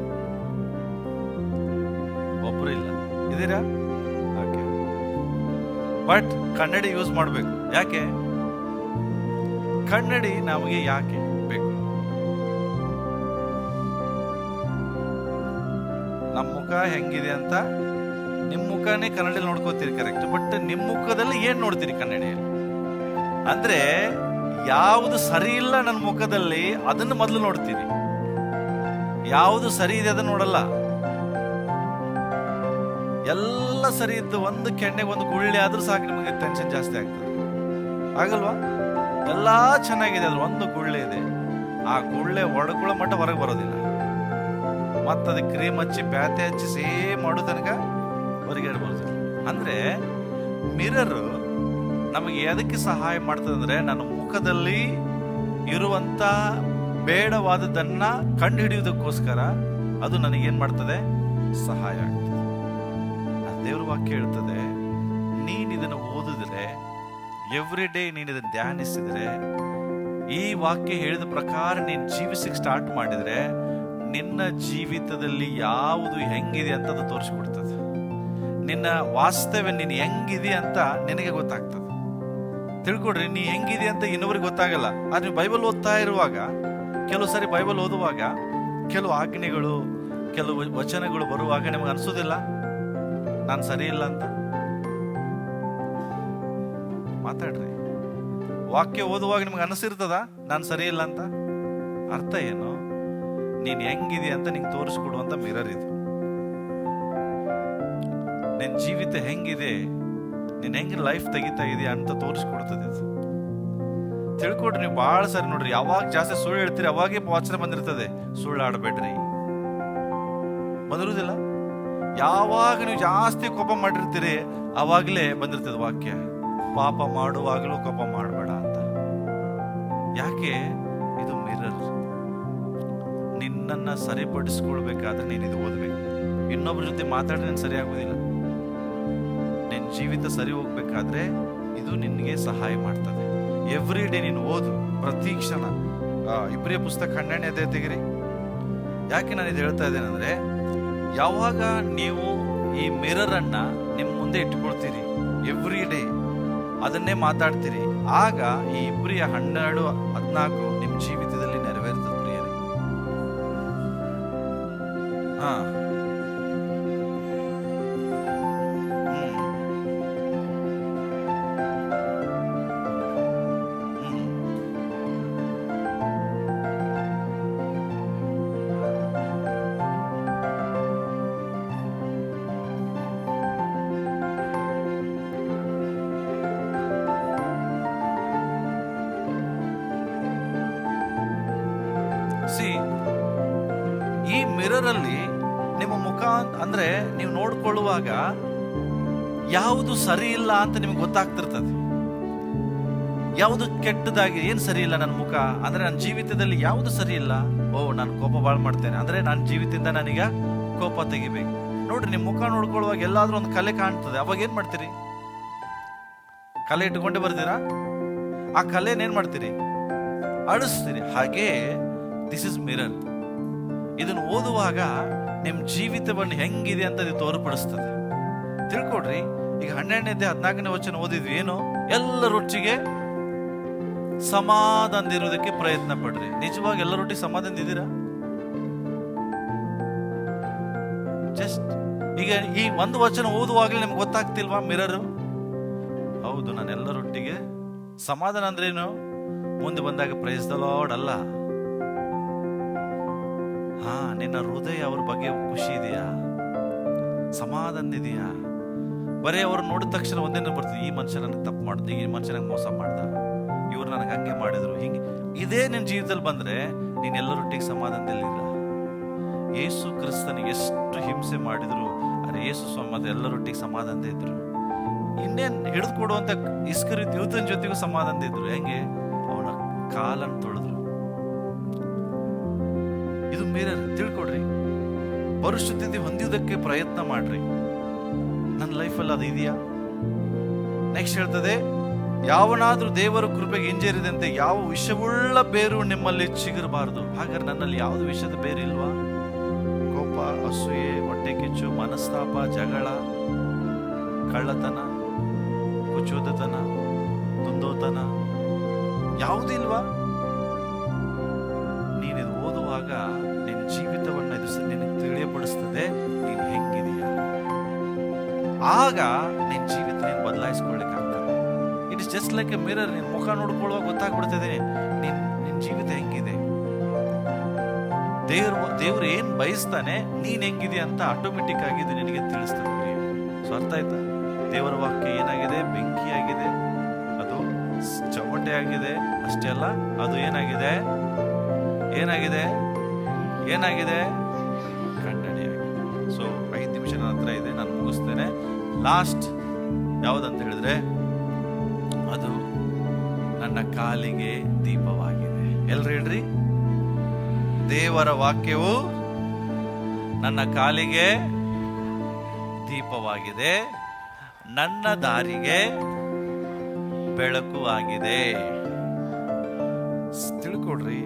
ಒಬ್ರು ಇಲ್ಲ. ಇದ್ದೀರಾ? ಓಕೆ. ಬಟ್ ಕನ್ನಡಿ ಯೂಸ್ ಮಾಡ್ಬೇಕು. ಯಾಕೆ? ಕನ್ನಡಿ ನಮಗೆ ಯಾಕೆ ಬೇಕು? ನಮ್ಮ ಮುಖ ಹೆಂಗಿದೆ ಅಂತ ನಿಮ್ ಮುಖನೇ ಕನ್ನಡಿಯಲ್ಲಿ ನೋಡ್ಕೋತೀರಿ, ಕರೆಕ್ಟ್. ಬಟ್ ನಿಮ್ ಮುಖದಲ್ಲಿ ಏನ್ ನೋಡ್ತೀರಿ ಕನ್ನಡಿಯಲ್ಲಿ? ಅಂದ್ರೆ ಯಾವುದು ಸರಿ ಇಲ್ಲ ನನ್ನ ಮುಖದಲ್ಲಿ ಅದನ್ನು ಮೊದಲು ನೋಡ್ತೀರಿ, ಯಾವುದು ಸರಿ ಇದೆ ಅದನ್ನ ನೋಡಲ್ಲ. ಎಲ್ಲ ಸರಿ ಇದ್ದು ಒಂದು ಕೆಣ್ಣೆಗೆ ಒಂದು ಗುಳ್ಳೆ ಆದ್ರೂ ಸಾಕು, ನಿಮಗೆ ಟೆನ್ಷನ್ ಜಾಸ್ತಿ ಆಗ್ತದೆ, ಆಗಲ್ವಾ? ಎಲ್ಲಾ ಚೆನ್ನಾಗಿದೆ, ಅದ್ರ ಒಂದು ಗುಳ್ಳೆ ಇದೆ, ಆ ಗುಳ್ಳೆ ಒಡ್ಕೊಳ್ಳೋ ಮಟ್ಟ ಹೊರಗೆ ಬರೋದಿಲ್ಲ. ಮತ್ತದಕ್ಕೆ ಕ್ರೀಮ್ ಹಚ್ಚಿ ಪ್ಯಾತೆ ಹಚ್ಚಿ ಸೇಮ್ ಮಾಡೋ ತನಕ ಹೊರಗೆ ಬರೋದಿಲ್ಲ. ಅಂದ್ರೆ ಮಿರರ್ ನಮಗೆ ಎದಕ್ಕೆ ಸಹಾಯ ಮಾಡ್ತದೆ ಅಂದ್ರೆ, ನನ್ನ ಮುಖದಲ್ಲಿ ಇರುವಂತ ಬೇಡವಾದದನ್ನ ಕಂಡು ಹಿಡಿಯುವುದಕ್ಕೋಸ್ಕರ ಅದು ನನಗೇನ್ ಮಾಡ್ತದೆ? ಸಹಾಯ ಆಗ್ತದೆ. ದೇವ್ರ ವಾಕ್ಯ ಹೇಳ್ತದೆ, ನೀನ್ ಇದನ್ನು ಓದಿದ್ರೆ, ಎವ್ರಿ ಡೇ ನೀನ್ ಇದನ್ನು ಧ್ಯಾನಿಸಿದ್ರೆ, ಈ ವಾಕ್ಯ ಹೇಳಿದ ಪ್ರಕಾರ ನೀನ್ ಜೀವಿಸಕ್ಕೆ ಸ್ಟಾರ್ಟ್ ಮಾಡಿದ್ರೆ, ನಿನ್ನ ಜೀವಿತದಲ್ಲಿ ಯಾವುದು ಹೆಂಗಿದೆ ಅಂತ ಅದು ತೋರಿಸ್ಕೊಡ್ತದೆ. ನಿನ್ನ ವಾಸ್ತವ್ಯ ನೀನ್ ಹೆಂಗಿದೆ ಅಂತ ನಿನಗೆ ಗೊತ್ತಾಗ್ತದೆ. ತಿಳ್ಕೊಡ್ರಿ, ನೀ ಹೆಂಗಿದೆ ಅಂತ ಇನ್ನೊಬ್ರಿಗೆ ಗೊತ್ತಾಗಲ್ಲ. ಆದ್ರೆ ನೀವು ಬೈಬಲ್ ಓದ್ತಾ ಇರುವಾಗ, ಕೆಲವು ಸರಿ ಬೈಬಲ್ ಓದುವಾಗ ಕೆಲವು ಆಜ್ಞೆಗಳು, ಕೆಲವು ವಚನಗಳು ಬರುವಾಗ ನಿಮಗೆ ಅನ್ಸೋದಿಲ್ಲ ನಾನು ಸರಿ ಇಲ್ಲ ಅಂತ? ಮಾತಾಡ್ರಿ. ವಾಕ್ಯ ಓದುವಾಗ ನಿಮ್ಗೆ ಅನಿಸಿರ್ತದ ನಾನು ಸರಿ ಇಲ್ಲ ಅಂತ? ಅರ್ಥ ಏನು? ನೀನ್ ಹೆಂಗಿದೆ ಅಂತ ನಿಂಗೆ ತೋರಿಸ್ಕೊಡುವಂತ ಮಿರರ್ ಇದು. ನಿನ್ ಜೀವಿತ ಹೆಂಗಿದೆ, ನೀನ್ ಹೆಂಗ್ ಲೈಫ್ ತೆಗಿತಾ ಇದೆಯಾ ಅಂತ ತೋರಿಸ್ಕೊಡ್ತದೆ ಇದು. ತಿಳ್ಕೊಡ್ರಿ. ನೀವು ಬಹಳ ಸರಿ ನೋಡ್ರಿ, ಯಾವಾಗ ಜಾಸ್ತಿ ಸುಳ್ಳು ಹೇಳ್ತೀರಿ ಅವಾಗೇ ವಾಚನ ಬಂದಿರ್ತದೆ, ಸುಳ್ಳು ಆಡಬೇಡ್ರಿ. ಬಂದಿರುವುದಿಲ್ಲ. ಯಾವಾಗ ನೀವು ಜಾಸ್ತಿ ಕೋಪ ಮಾಡಿರ್ತೀರಿ ಅವಾಗಲೇ ಬಂದಿರ್ತದೆ ವಾಕ್ಯ, ಪಾಪ ಮಾಡುವಾಗಲೂ ಕೋಪ ಮಾಡಬೇಡ ಅಂತ. ಯಾಕೆ? ಇದು ಮಿರರ್. ನಿನ್ನನ್ನ ಸರಿಪಡಿಸ್ಕೊಳ್ಬೇಕಾದ್ರೆ ನೀನು ಇದು ಓದ್ಬೇಕು. ಇನ್ನೊಬ್ಬರ ಜೊತೆ ಮಾತಾಡಿದ್ರೆ ನೀನು ಸರಿ ಆಗುದಿಲ್ಲ. ನಿನ್ನ ಜೀವಿತ ಸರಿ ಹೋಗ್ಬೇಕಾದ್ರೆ ಇದು ನಿನಗೆ ಸಹಾಯ ಮಾಡ್ತದೆ. ಎವ್ರಿ ಡೇ ನೀನು ಓದು, ಪ್ರತಿ ಕ್ಷಣ. ಇಬ್ರಿಯ ಪುಸ್ತಕ 12ನೇ ಅಧ್ಯಾಯ ತೆಗಿರಿ. ಯಾಕೆ ನಾನು ಇದು ಹೇಳ್ತಾ ಇದ್ದೇನೆಂದ್ರೆ, ಯಾವಾಗ ನೀವು ಈ ಮಿರರ್ ಅನ್ನ ನಿಮ್ಮ ಮುಂದೆ ಇಟ್ಕೊಳ್ತೀರಿ, ಎವ್ರಿ ಡೇ ಅದನ್ನೇ ಮಾತಾಡ್ತೀರಿ, ಆಗ ಈ ಇಬ್ರಿಯ 12:14 ನಿಮ್ಮ ಜೀವಿತದಲ್ಲಿ ನೆರವೇರ್ತದೆ ಪ್ರಿಯರೇ. ಈ ಮಿರರ್ ಅಲ್ಲಿ ನಿಮ್ಮ ಮುಖ ಅಂದ್ರೆ ನೀವು ನೋಡ್ಕೊಳ್ಳುವಾಗ ಯಾವುದು ಸರಿ ಇಲ್ಲ ಅಂತ ನಿಮ್ಗೆ ಗೊತ್ತಾಗ್ತಿರ್ತದೆ. ಯಾವುದು ಕೆಟ್ಟದಾಗಿ, ಏನ್ ಸರಿ ಇಲ್ಲ ನನ್ನ ಮುಖ ಅಂದ್ರೆ, ನನ್ನ ಜೀವಿತದಲ್ಲಿ ಯಾವುದು ಸರಿ ಇಲ್ಲ, ನಾನು ಕೋಪ ಭಾಳ ಮಾಡ್ತೇನೆ ಅಂದ್ರೆ ನನ್ನ ಜೀವಿತದಿಂದ ನನಗ ಕೋಪ ತೆಗಿಬೇಕು. ನೋಡ್ರಿ, ನಿಮ್ಮ ಮುಖ ನೋಡ್ಕೊಳ್ಳುವಾಗ ಎಲ್ಲಾದ್ರೂ ಒಂದು ಕಲೆ ಕಾಣ್ತದೆ, ಅವಾಗ ಏನ್ ಮಾಡ್ತೀರಿ? ಕಲೆ ಇಟ್ಟುಕೊಂಡೇ ಬರ್ತೀರಾ? ಆ ಕಲೆನೇನ್ ಮಾಡ್ತೀರಿ? ಅಳಿಸ್ತೀರಿ. ಹಾಗೆ ದಿಸ್ ಇಸ್ ಮಿರರ್. ಇದನ್ನು ಓದುವಾಗ ನಿಮ್ ಜೀವಿತವನ್ನು ಹೆಂಗಿದೆ ಅಂತ ಇದು ತೋರ್ಪಡಿಸ್ತದೆ. ತಿಳ್ಕೊಡ್ರಿ. ಈಗ 12ನೇ 14ನೇ ವಚನ ಓದಿದ್ವಿ. ಏನು? ಎಲ್ಲರೊಟ್ಟಿಗೆ ಸಮಾಧಾನದಿರೋದಕ್ಕೆ ಪ್ರಯತ್ನ ಪಡ್ರಿ. ನಿಜವಾಗಿ ಎಲ್ಲರೊಟ್ಟಿಗೆ ಸಮಾಧಾನದಿದ್ದೀರಾ? ಜಸ್ಟ್ ಈಗ ಈ ಒಂದು ವಚನ ಓದುವಾಗಲೇ ನಿಮ್ಗೆ ಗೊತ್ತಾಗ್ತಿಲ್ವಾ ಮಿರರ್? ಹೌದು, ನಾನು ಎಲ್ಲರೊಟ್ಟಿಗೆ ಸಮಾಧಾನ ಅಂದ್ರೇನು? ಮುಂದೆ ಬಂದಾಗ ಪ್ರೈಸ್ ದ ಲಾರ್ಡ್ ಅಲ್ಲ. ನಿನ್ನ ಹೃದಯ ಅವ್ರ ಬಗ್ಗೆ ಖುಷಿ ಇದೆಯಾ? ಸಮಾಧಾನ ಇದೆಯಾ? ಬರೀ ಅವ್ರು ನೋಡಿದ ತಕ್ಷಣ ಒಂದೇನು ಬರ್ತದೆ, ಈ ಮನುಷ್ಯ ನನಗೆ ತಪ್ಪು ಮಾಡ್ದ, ಈ ಮನುಷ್ಯ ನನಗೆ ಮೋಸ ಮಾಡ್ದ, ಇವ್ರು ನನಗೆ ಹಂಗೆ ಮಾಡಿದ್ರು, ಹಿಂಗೆ. ಇದೇ ನಿನ್ನ ಜೀವಿತದಲ್ಲಿ ಬಂದ್ರೆ ನೀನ್ ಎಲ್ಲರೊಟ್ಟಿಗೆ ಸಮಾಧಾನದಲ್ಲಿಲ್ಲ. ಯೇಸು ಕ್ರಿಸ್ತನಿಗೆ ಎಷ್ಟು ಹಿಂಸೆ ಮಾಡಿದ್ರು, ಅರೆ ಯೇಸು ಸ್ವಾಮಿ ಎಲ್ಲರೊಟ್ಟಿಗೆ ಸಮಾಧಾನದ ಇದ್ರು. ಇನ್ನೇನ್ ಹಿಡಿದು ಕೊಡುವಂತ ಇಸ್ಕರಿಯೋತ ಯೂತನ ಜೊತೆಗೂ ಸಮಾಧಾನದ ಇದ್ರು. ಹೆಂಗೆ? ಅವನ ಕಾಲನ್ನು ತೊಳೆದ್ರು. ಇದು ಮಿರರ್. ತಿಳ್ಕೊಡ್ರಿ. ಪರಿಶುದ್ಧತೆ ಹೊಂದಿದ್ದಕ್ಕೆ ಪ್ರಯತ್ನ ಮಾಡ್ರಿ. ನನ್ನ ಲೈಫಲ್ಲಿ ಅದು ಇದೆಯಾ? ನೆಕ್ಸ್ಟ್ ಹೇಳ್ತದೆ, ಯಾವನಾದ್ರೂ ದೇವರ ಕೃಪೆಗೆ ಹಿಂಜರಿದಂತೆ ಯಾವ ವಿಷವುಳ್ಳ ಬೇರು ನಿಮ್ಮಲ್ಲಿ ಚಿಗುರಬಾರದು. ಹಾಗಾದ್ರೆ ನನ್ನಲ್ಲಿ ಯಾವ್ದು ವಿಷಯದ ಬೇರು ಇಲ್ವಾ? ಕೋಪ, ಅಸೂಯೆ, ಹೊಟ್ಟೆ ಕಿಚ್ಚು, ಮನಸ್ತಾಪ, ಜಗಳ, ಕಳ್ಳತನ, ಕುಚೋದತನ, ದುಂದೋತನ ಯಾವುದೂ ಇಲ್ವಾ? ನೀನಿದು ಓದುವಾಗ ನಿನ್ನ ಜೀವಿತವನ್ನ ಇದು ನಿನಗೆ ತಿಳಿಯಪಡಿಸ್ತದೆ ನೀನು ಹೆಂಗಿದೆಯಾ. ಆಗ ನಿನ್ನ ಜೀವಿತ ನೀನು ಬದಲಾಯಿಸ್ಕೊಳ್ಳಿಕ್ಕಾಗ್ತದೆ. It is just like a mirror. ನಿನ್ನ ಮುಖ ನೋಡ್ಕೊಳ್ಳುವಾಗ ಗೊತ್ತಾಗ್ಬಿಡ್ತದೆ ನಿನ್ನ ಜೀವಿತ ಹೆಂಗಿದೆ. ದೇವ್ರು ಏನ್ ಬಯಸ್ತಾನೆ, ನೀನ್ ಹೆಂಗಿದೆ ಅಂತ ಆಟೋಮೆಟಿಕ್ ಆಗಿ ಇದು ನಿನಗೆ ತಿಳಿಸ್ತದೆ. ಸೊ ಅರ್ಥ ಆಯ್ತಾ? ದೇವರ ವಾಕ್ಯ ಏನಾಗಿದೆ? ಬೆಂಕಿಯಾಗಿದೆ, ಅದು ಚಮಟೆ ಆಗಿದೆ. ಅಷ್ಟೇ ಅಲ್ಲ, ಅದು ಏನಾಗಿದೆ? ಕನ್ನಡಿಯಾಗಿದೆ. ಸೊ 5 ನಿಮಿಷ ನನ್ನ ಹತ್ರ ಇದೆ, ನಾನು ಮುಗಿಸ್ತೇನೆ. ಲಾಸ್ಟ್ ಯಾವುದಂತ ಹೇಳಿದ್ರೆ, ಅದು ನನ್ನ ಕಾಲಿಗೆ ದೀಪವಾಗಿದೆ. ಎಲ್ರು ಹೇಳ್ರಿ, ದೇವರ ವಾಕ್ಯವು ನನ್ನ ಕಾಲಿಗೆ ದೀಪವಾಗಿದೆ, ನನ್ನ ದಾರಿಗೆ ಬೆಳಕು ಆಗಿದೆ. ತಿಳ್ಕೊಡ್ರಿ,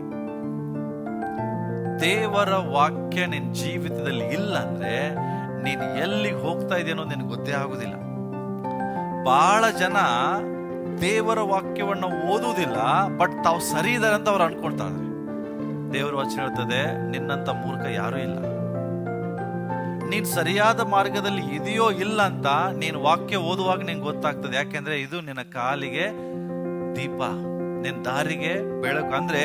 ದೇವರ ವಾಕ್ಯ ನಿನ್ನ ಜೀವಿತದಲ್ಲಿ ಇಲ್ಲ ಅಂದ್ರೆ ನೀನು ಎಲ್ಲಿಗೆ ಹೋಗ್ತಾ ಇದೆಯೋ ಅನ್ನೋದು ನಿನಗೆ ಗೊತ್ತೇ ಆಗುದಿಲ್ಲ. ಬಹಳ ಜನ ದೇವರ ವಾಕ್ಯವನ್ನು ಓದುವುದಿಲ್ಲ, ಬಟ್ ತಾವು ಸರಿ ಇದ್ದಾರೆ ಅಂತ ಅವ್ರು ಅನ್ಕೊಳ್ತಾ ಇದ್ದಾರೆ. ದೇವರ ವಚನ ಹೇಳ್ತದೆ, ನಿನ್ನಂತ ಮೂರ್ಖ ಯಾರೂ ಇಲ್ಲ. ನೀನ್ ಸರಿಯಾದ ಮಾರ್ಗದಲ್ಲಿ ಇದೆಯೋ ಇಲ್ಲ ಅಂತ ನೀನು ವಾಕ್ಯ ಓದುವಾಗ ನಿಂಗೆ ಗೊತ್ತಾಗ್ತದೆ. ಯಾಕೆಂದ್ರೆ ಇದು ನಿನ್ನ ಕಾಲಿಗೆ ದೀಪ, ನಿನ್ನ ದಾರಿಗೆ ಬೆಳಕು. ಅಂದ್ರೆ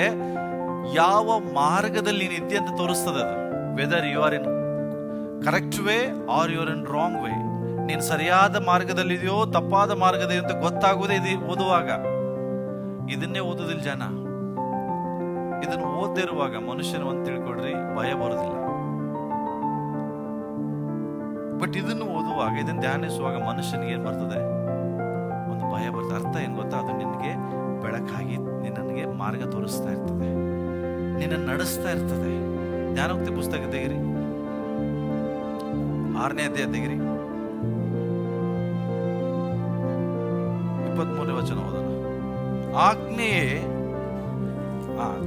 ಯಾವ ಮಾರ್ಗದಲ್ಲಿ ನೀನು ಇದ್ದೆ ಅಂತ ತೋರಿಸ್ತದೆ ಅದು. Whether you are in correct way or you are in wrong way. ನೀನು ಸರಿಯಾದ ಮಾರ್ಗದಲ್ಲಿದೆಯೋ ತಪ್ಪಾದ ಮಾರ್ಗದಲ್ಲಿ ಅಂತ ಗೊತ್ತಾಗುವುದೇ ಇದು ಓದುವಾಗ. ಇದನ್ನೇ ಓದುದಿಲ್ಲ ಜನ. ಇದನ್ನು ಓದಿರುವಾಗ ಮನುಷ್ಯನ ಒಂದು ತಿಳ್ಕೊಡ್ರಿ, ಭಯ ಬರೋದಿಲ್ಲ. ಬಟ್ ಇದನ್ನು ಓದುವಾಗ, ಇದನ್ನು ಧ್ಯಾನಿಸುವಾಗ ಮನುಷ್ಯನಿಗೆ ಏನ್ ಬರ್ತದೆ? ಒಂದು ಭಯ ಬರ್ತದೆ. ಅರ್ಥ ಏನ್ ಗೊತ್ತಾ? ಅದು ನಿನಗೆ ಬೆಳಕಾಗಿ ನಿನ್ನನಿಗೆ ಮಾರ್ಗ ತೋರಿಸ್ತಾ ಇರ್ತದೆ, ನಿನ್ನ ನಡೆಸ್ತಾ ಇರ್ತದೆ. ಜ್ಞಾನೋಕ್ತಿ ಪುಸ್ತಕ ತೆಗಿರಿ, 6ನೇ ಅಧ್ಯಾಯ ತೆಗಿರಿ, 23ನೇ ವಚನ ಓದೋಣ. ಆಜ್ಞೆಯೇ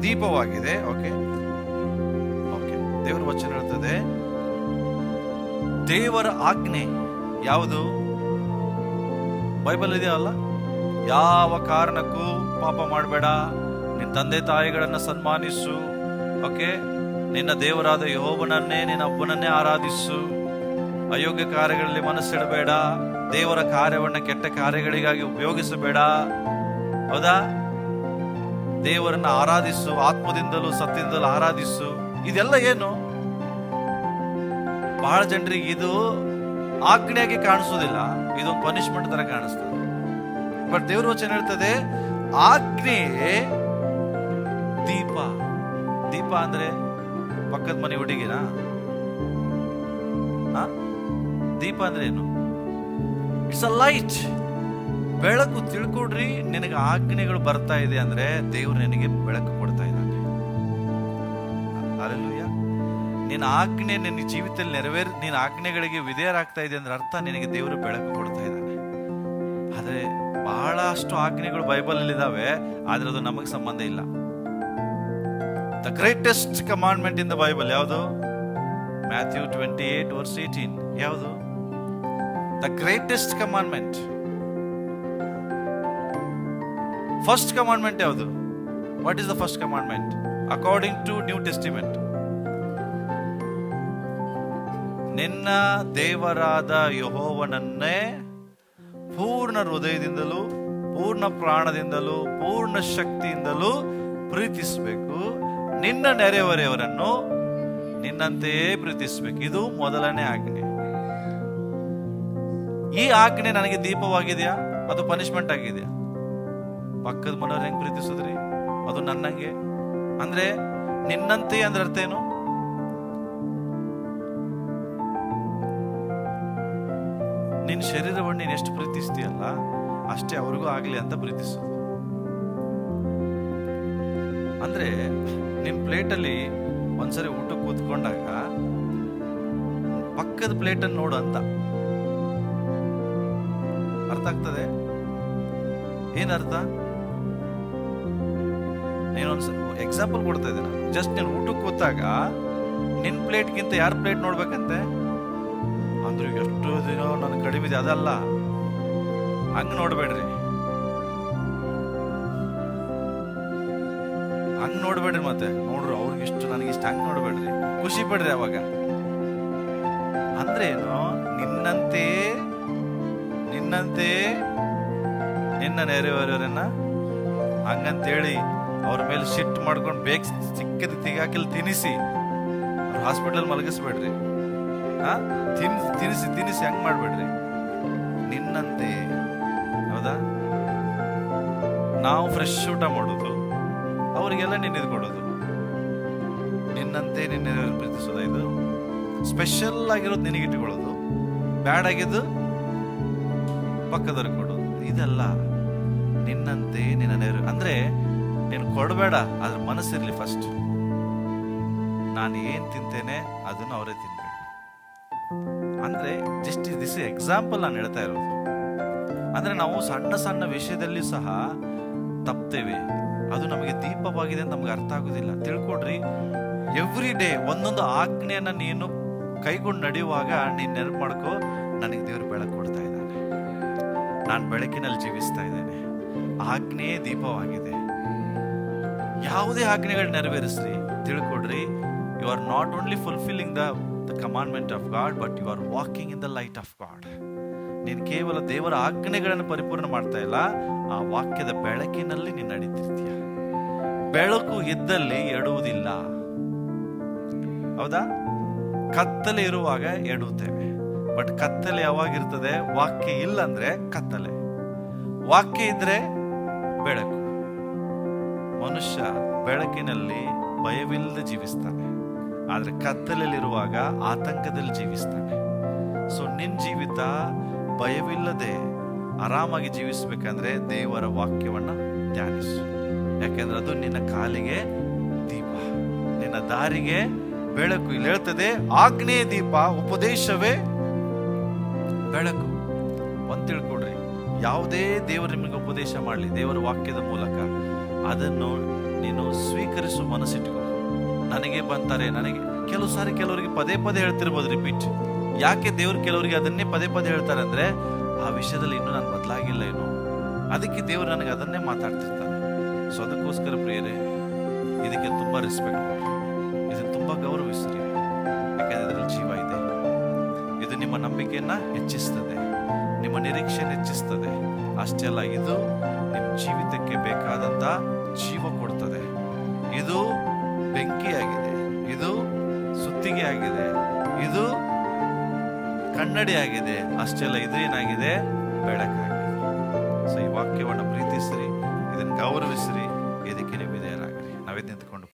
ದೀಪವಾಗಿದೆ. ಓಕೆ, ದೇವರ ವಚನ ಹೇಳ್ತದೆ, ದೇವರ ಆಜ್ಞೆ ಯಾವುದು? ಬೈಬಲ್ ಇದೆಯಲ್ಲ, ಯಾವ ಕಾರಣಕ್ಕೂ ಪಾಪ ಮಾಡಬೇಡ, ನಿನ್ನ ತಂದೆ ತಾಯಿಗಳನ್ನ ಸನ್ಮಾನಿಸು, ಓಕೆ, ನಿನ್ನ ದೇವರಾದ ಯೆಹೋವನನ್ನೇ ನಿನ್ನ ಒಬ್ಬನನ್ನೇ ಆರಾಧಿಸು, ಅಯೋಗ್ಯ ಕಾರ್ಯಗಳಲ್ಲಿ ಮನಸ್ಸಿಡಬೇಡ, ದೇವರ ಕಾರ್ಯವನ್ನ ಕೆಟ್ಟ ಕಾರ್ಯಗಳಿಗಾಗಿ ಉಪಯೋಗಿಸಬೇಡ. ಹೌದಾ? ದೇವರನ್ನ ಆರಾಧಿಸು, ಆತ್ಮದಿಂದಲೂ ಸತ್ಯದಿಂದಲೂ ಆರಾಧಿಸು. ಇದೆಲ್ಲ ಏನು? ಬಹಳ ಜನರಿಗೆ ಇದು ಆಜ್ಞೆಯಾಗಿ ಕಾಣಿಸೋದಿಲ್ಲ, ಇದೊಂದು ಪನಿಷ್ಮೆಂಟ್ ತರ ಕಾಣಿಸ್ತದೆ. ಬಟ್ ದೇವ್ರ ವಚನ ಹೇಳ್ತದೆ, ಆಜ್ಞೆ ದೀಪ. ದೀಪ ಅಂದ್ರೆ ಪಕ್ಕದ ಮನೆ ಹುಡುಗಿನ? ದೀಪ ಅಂದ್ರೆ ಏನು? ಇಟ್ಸ್ ಅ ಲೈಟ್, ಬೆಳಕು. ತಿಳ್ಕೊಡ್ರಿ, ನಿನಗೆ ಆಜ್ಞೆಗಳು ಬರ್ತಾ ಇದೆ ಅಂದ್ರೆ ದೇವ್ರು ನಿನಗೆ ಬೆಳಕು ಕೊಡ್ತಾ ಇದ್ದಾನೆ. ಹಲ್ಲೆಲೂಯಾ. ನಿನ್ನ ಆಜ್ಞೆ ನಿನ್ನ ಜೀವಿತದಲ್ಲಿ ನಿನ್ನ ಆಜ್ಞೆಗಳಿಗೆ ವಿಧೇಯರಾಗ್ತಾ ಇದೆ ಅಂದ್ರೆ ಅರ್ಥ ನಿನಗೆ ದೇವರು ಬೆಳಕು ಕೊಡ್ತಾ ಇದ್ದಾನೆ. ಆದ್ರೆ ಬಹಳಷ್ಟು ಆಜ್ಞೆಗಳು ಬೈಬಲ್ ಇದಾವೆ, ಆದ್ರೆ ಅದು ನಮಗೆ ಸಂಬಂಧ ಇಲ್ಲ. The greatest commandment in the Bible ಯಾವುದು? ಮ್ಯಾಥ್ಯೂ 28:18. ಯಾವುದು the greatest commandment? First commandment ಯಾವುದು? What is the first commandment according to New Testament? ನಿನ್ನ ದೇವರಾದ ಯೆಹೋವನನ್ನೇ ಪೂರ್ಣ ಹೃದಯದಿಂದಲೂ ಪೂರ್ಣ ಪ್ರಾಣದಿಂದಲೂ ಪೂರ್ಣ ಶಕ್ತಿಯಿಂದಲೂ ಪ್ರೀತಿಸಬೇಕು, ನಿನ್ನ ನೆರೆಹೊರೆಯವರನ್ನು ನಿನ್ನಂತೆಯೇ ಪ್ರೀತಿಸಬೇಕು. ಇದು ಮೊದಲನೇ ಆಜ್ಞೆ. ಈ ಆಜ್ಞೆ ನನಗೆ ದೀಪವಾಗಿದೆಯಾ? ಅದು ಪನಿಷ್ಮೆಂಟ್ ಆಗಿದೆಯಾ? ಪಕ್ಕದ ಮನೆಯವ್ರು ಹೆಂಗ್ ಪ್ರೀತಿಸಿದ್ರಿ? ಅದು ನನ್ನಂಗೆ. ಅಂದ್ರೆ ನಿನ್ನಂತೆ ಅಂದ್ರೆ ಅರ್ಥ ಏನು? ನಿನ್ನ ಶರೀರವನ್ನು ನೀನು ಎಷ್ಟು ಪ್ರೀತಿಸ್ತೀಯಲ್ಲ ಅಷ್ಟೇ ಅವ್ರಿಗೂ ಆಗ್ಲಿ ಅಂತ ಪ್ರೀತಿಸೋದು. ಅಂದ್ರೆ ನಿನ್ ಪ್ಲೇಟಲ್ಲಿ ಒಂದ್ಸರಿ ಊಟಕ್ಕೆ ಕೂತ್ಕೊಂಡಾಗ ಪಕ್ಕದ ಪ್ಲೇಟನ್ನು ನೋಡು ಅಂತ ಅರ್ಥ ಆಗ್ತದೆ. ಏನರ್ಥ? ನೀನೊಂದ್ಸ ಎಕ್ಸಾಂಪಲ್ ಕೊಡ್ತಾ ಇದ್ದೀನಿ. ಜಸ್ಟ್ ನೀನು ಊಟಕ್ಕೆ ಕೂತಾಗ ನಿನ್ ಪ್ಲೇಟ್ಗಿಂತ ಯಾರ ಪ್ಲೇಟ್ ನೋಡ್ಬೇಕಂತೆ? ಅಂದ್ರೆ ಎಷ್ಟು ದಿನ ನನ್ ಕಡಿಮೆ ಇದೆ ಅದಲ್ಲ, ಹಂಗ್ ನೋಡ್ಬೇಡ್ರಿ, ಹಂಗ್ ನೋಡ್ಬೇಡ್ರಿ. ಮತ್ತೆ ನೋಡ್ರಿ ಅವ್ರಿಗಿಷ್ಟು ನನಗಿಷ್ಟು, ಹಂಗ್ ನೋಡ್ಬೇಡ್ರಿ, ಖುಷಿ ಪಡ್ರಿ ಅವಾಗ. ಅಂದ್ರೆ ಏನು? ನಿನ್ನಂತೆ ನಿನ್ನ ನೆರೆಹೊರೆಯವರನ್ನ ಹಂಗಂತೇಳಿ ಅವ್ರ ಮೇಲೆ ಶಿಟ್ ಮಾಡ್ಕೊಂಡು ಬೇಗ ಚಿಕ್ಕದ ತಿಗಾಕಿಲ್ ತಿನ್ನಿಸಿ ಅವ್ರ ಹಾಸ್ಪಿಟಲ್ ಮಲಗಿಸ್ಬೇಡ್ರಿ. ತಿನ್ನಿಸಿ ಹಂಗ್ ಮಾಡ್ಬೇಡ್ರಿ. ನಿನ್ನಂತೆ, ಹೌದಾ? ನಾವು ಫ್ರೆಶ್ ಊಟ ಮಾಡೋದು, ಅವರಿಗೆಲ್ಲ ನಿನ್ನಿದ್ ಕೊಡೋದು. ನಿನ್ನಂತೆ ನಿನ್ನೆ ಪ್ರೀತಿಸೋದ? ಇದು ಸ್ಪೆಷಲ್ ಆಗಿರೋದು ನಿನಗೆ ಇಟ್ಕೊಳ್ಳೋದು, ಬ್ಯಾಡ್ ಆಗಿದ್ದು ಪಕ್ಕದವ್ರಿಗೆ ಕೊಡೋದು. ಇದೆಲ್ಲ ನಿನ್ನಂತೆ ನಿನ್ನ ನೆರೆ. ಅಂದ್ರೆ ನೀನು ಕೊಡಬೇಡ, ಅದ್ರ ಮನಸ್ಸಿರ್ಲಿ. ಫಸ್ಟ್ ನಾನು ಏನ್ ತಿಂತೇನೆ ಅದನ್ನು ಅವರೇ ತಿನ್ಬೇಕು. ಅಂದ್ರೆ ಜಸ್ಟ್ ದಿಸ್ ಎಕ್ಸಾಂಪಲ್ ನಾನು ಹೇಳ್ತಾ ಇರೋದು. ಅಂದ್ರೆ ನಾವು ಸಣ್ಣ ಸಣ್ಣ ವಿಷಯದಲ್ಲಿ ಸಹ ತಪ್ತೇವೆ. ಅದು ನಮಗೆ ದೀಪವಾಗಿದೆ ಅಂತ ನಮ್ಗೆ ಅರ್ಥ ಆಗುದಿಲ್ಲ. ತಿಳ್ಕೊಡ್ರಿ, ಎವ್ರಿ ಡೇ ಒಂದೊಂದು ಆಜ್ಞೆಯನ್ನ ನೀನು ಕೈಗೊಂಡು ನಡೆಯುವಾಗ ನೀನ್ ನೆನಪು ಮಾಡ್ಕೋ, ನನಗೆ ದೇವರು ಬೆಳಕು ಕೊಡ್ತಾ ಇದ್ದಾನೆ, ನಾನು ಬೆಳಕಿನಲ್ಲಿ ಜೀವಿಸ್ತಾ ಇದ್ದೇನೆ. ಆಜ್ಞೆ ದೀಪವಾಗಿದೆ. ಯಾವುದೇ ಆಜ್ಞೆಗಳು ನೆರವೇರಿಸ್ರಿ, ತಿಳ್ಕೊಡ್ರಿ, you are not only fulfilling the commandment of God, but you are walking in the light of God. ನೀನು ಕೇವಲ ದೇವರ ಆಜ್ಞೆಗಳನ್ನು ಪರಿಪೂರ್ಣ ಮಾಡ್ತಾ ಇಲ್ಲ, ಆ ವಾಕ್ಯದ ಬೆಳಕಿನಲ್ಲಿ ನೀನು ನಡೀತಿರ್ತೀಯ. ಬೆಳಕು ಇದ್ದಲ್ಲಿ ಎಡುವುದಿಲ್ಲ, ಹೌದಾ? ಕತ್ತಲೆ ಇರುವಾಗ ಎಡುತ್ತೇವೆ, ಬಟ್ ಕತ್ತಲೆ ಯಾವಾಗಿರ್ತದೆ? ವಾಕ್ಯ ಇಲ್ಲ ಅಂದ್ರೆ ಕತ್ತಲೆ, ವಾಕ್ಯ ಇದ್ರೆ ಬೆಳಕು. ಮನುಷ್ಯ ಬೆಳಕಿನಲ್ಲಿ ಭಯವಿಲ್ಲದೆ ಜೀವಿಸ್ತಾನೆ, ಆದ್ರೆ ಕತ್ತಲೆಯಲ್ಲಿರುವಾಗ ಆತಂಕದಲ್ಲಿ ಜೀವಿಸ್ತಾನೆ. ಸೊ ನಿನ್ ಜೀವಿತ ಭಯವಿಲ್ಲದೆ ಆರಾಮಾಗಿ ಜೀವಿಸ್ಬೇಕಂದ್ರೆ ದೇವರ ವಾಕ್ಯವನ್ನ ಧ್ಯಾನಿಸು. ಯಾಕೆಂದ್ರೆ ಅದು ನಿನ್ನ ಕಾಲಿಗೆ ದೀಪ, ನಿನ್ನ ದಾರಿಗೆ ಬೆಳಕು. ಇಲ್ಲಿ ಹೇಳ್ತದೆ, ಆಜ್ಞೆ ದೀಪ, ಉಪದೇಶವೇ ಬೆಳಕು. ಒಂದ್ ತಿಳ್ಕೊಡ್ರಿ, ಯಾವುದೇ ದೇವರು ನಿಮಗೆ ಉಪದೇಶ ಮಾಡಲಿ ದೇವರ ವಾಕ್ಯದ ಮೂಲಕ, ಅದನ್ನು ನೀನು ಸ್ವೀಕರಿಸುವ ಮನಸ್ಸಿಟ್ಕೋ. ನನಗೆ ಬಂತಾರೆ, ನನಗೆ ಕೆಲವು ಸಾರಿ ಕೆಲವರಿಗೆ ಪದೇ ಪದೇ ಹೇಳ್ತಿರ್ಬೋದು ರಿಪೀಟ್. ಯಾಕೆ ದೇವ್ರು ಕೆಲವರಿಗೆ ಅದನ್ನೇ ಪದೇ ಪದೇ ಹೇಳ್ತಾರೆ ಅಂದ್ರೆ, ಆ ವಿಷಯದಲ್ಲಿ ಇನ್ನೂ ನಾನು ಬದಲಾಗಿಲ್ಲ ಏನು, ಅದಕ್ಕೆ ದೇವರು ನನಗೆ ಅದನ್ನೇ ಮಾತಾಡ್ತಿರ್ತಾನೆ. ಸೊ ಅದಕ್ಕೋಸ್ಕರ ಪ್ರಿಯರೇ, ಇದಕ್ಕೆ ತುಂಬಾ ರೆಸ್ಪೆಕ್ಟ್ ಮಾಡಿ, ಇದನ್ನು ತುಂಬಾ ಗೌರವಿಸ್ರಿ. ಯಾಕಂದ್ರೆ ಇದರಲ್ಲಿ ಜೀವ ಇದೆ. ಇದು ನಿಮ್ಮ ನಂಬಿಕೆಯನ್ನ ಹೆಚ್ಚಿಸ್ತದೆ, ನಿಮ್ಮ ನಿರೀಕ್ಷೆ ಹೆಚ್ಚಿಸ್ತದೆ. ಅಷ್ಟೇ ಅಲ್ಲ, ಇದು ನಿಮ್ಮ ಜೀವಿತಕ್ಕೆ ಬೇಕಾದಂತ ಜೀವ ಕೊಡ್ತದೆ. ಇದು ಬೆಂಕಿಯಾಗಿದೆ, ಇದು ಸುತ್ತಿಗೆ ಆಗಿದೆ, ಇದು ಕನ್ನಡಿ ಆಗಿದೆ. ಅಷ್ಟೆಲ್ಲ ಇದು ಏನಾಗಿದೆ? ಬೆಳಕಾಗಿದೆ. ಸೊ ಈ ವಾಕ್ಯವನ್ನು ಪ್ರೀತಿಸ್ರಿ, ಇದನ್ನು ಗೌರವಿಸ್ರಿ, ಇದಕ್ಕೆ ನೀವು ವಿಧೇಯರಾಗ್ರಿ. ನಾವಿದ್ ನಿಂತ್ಕೊಂಡು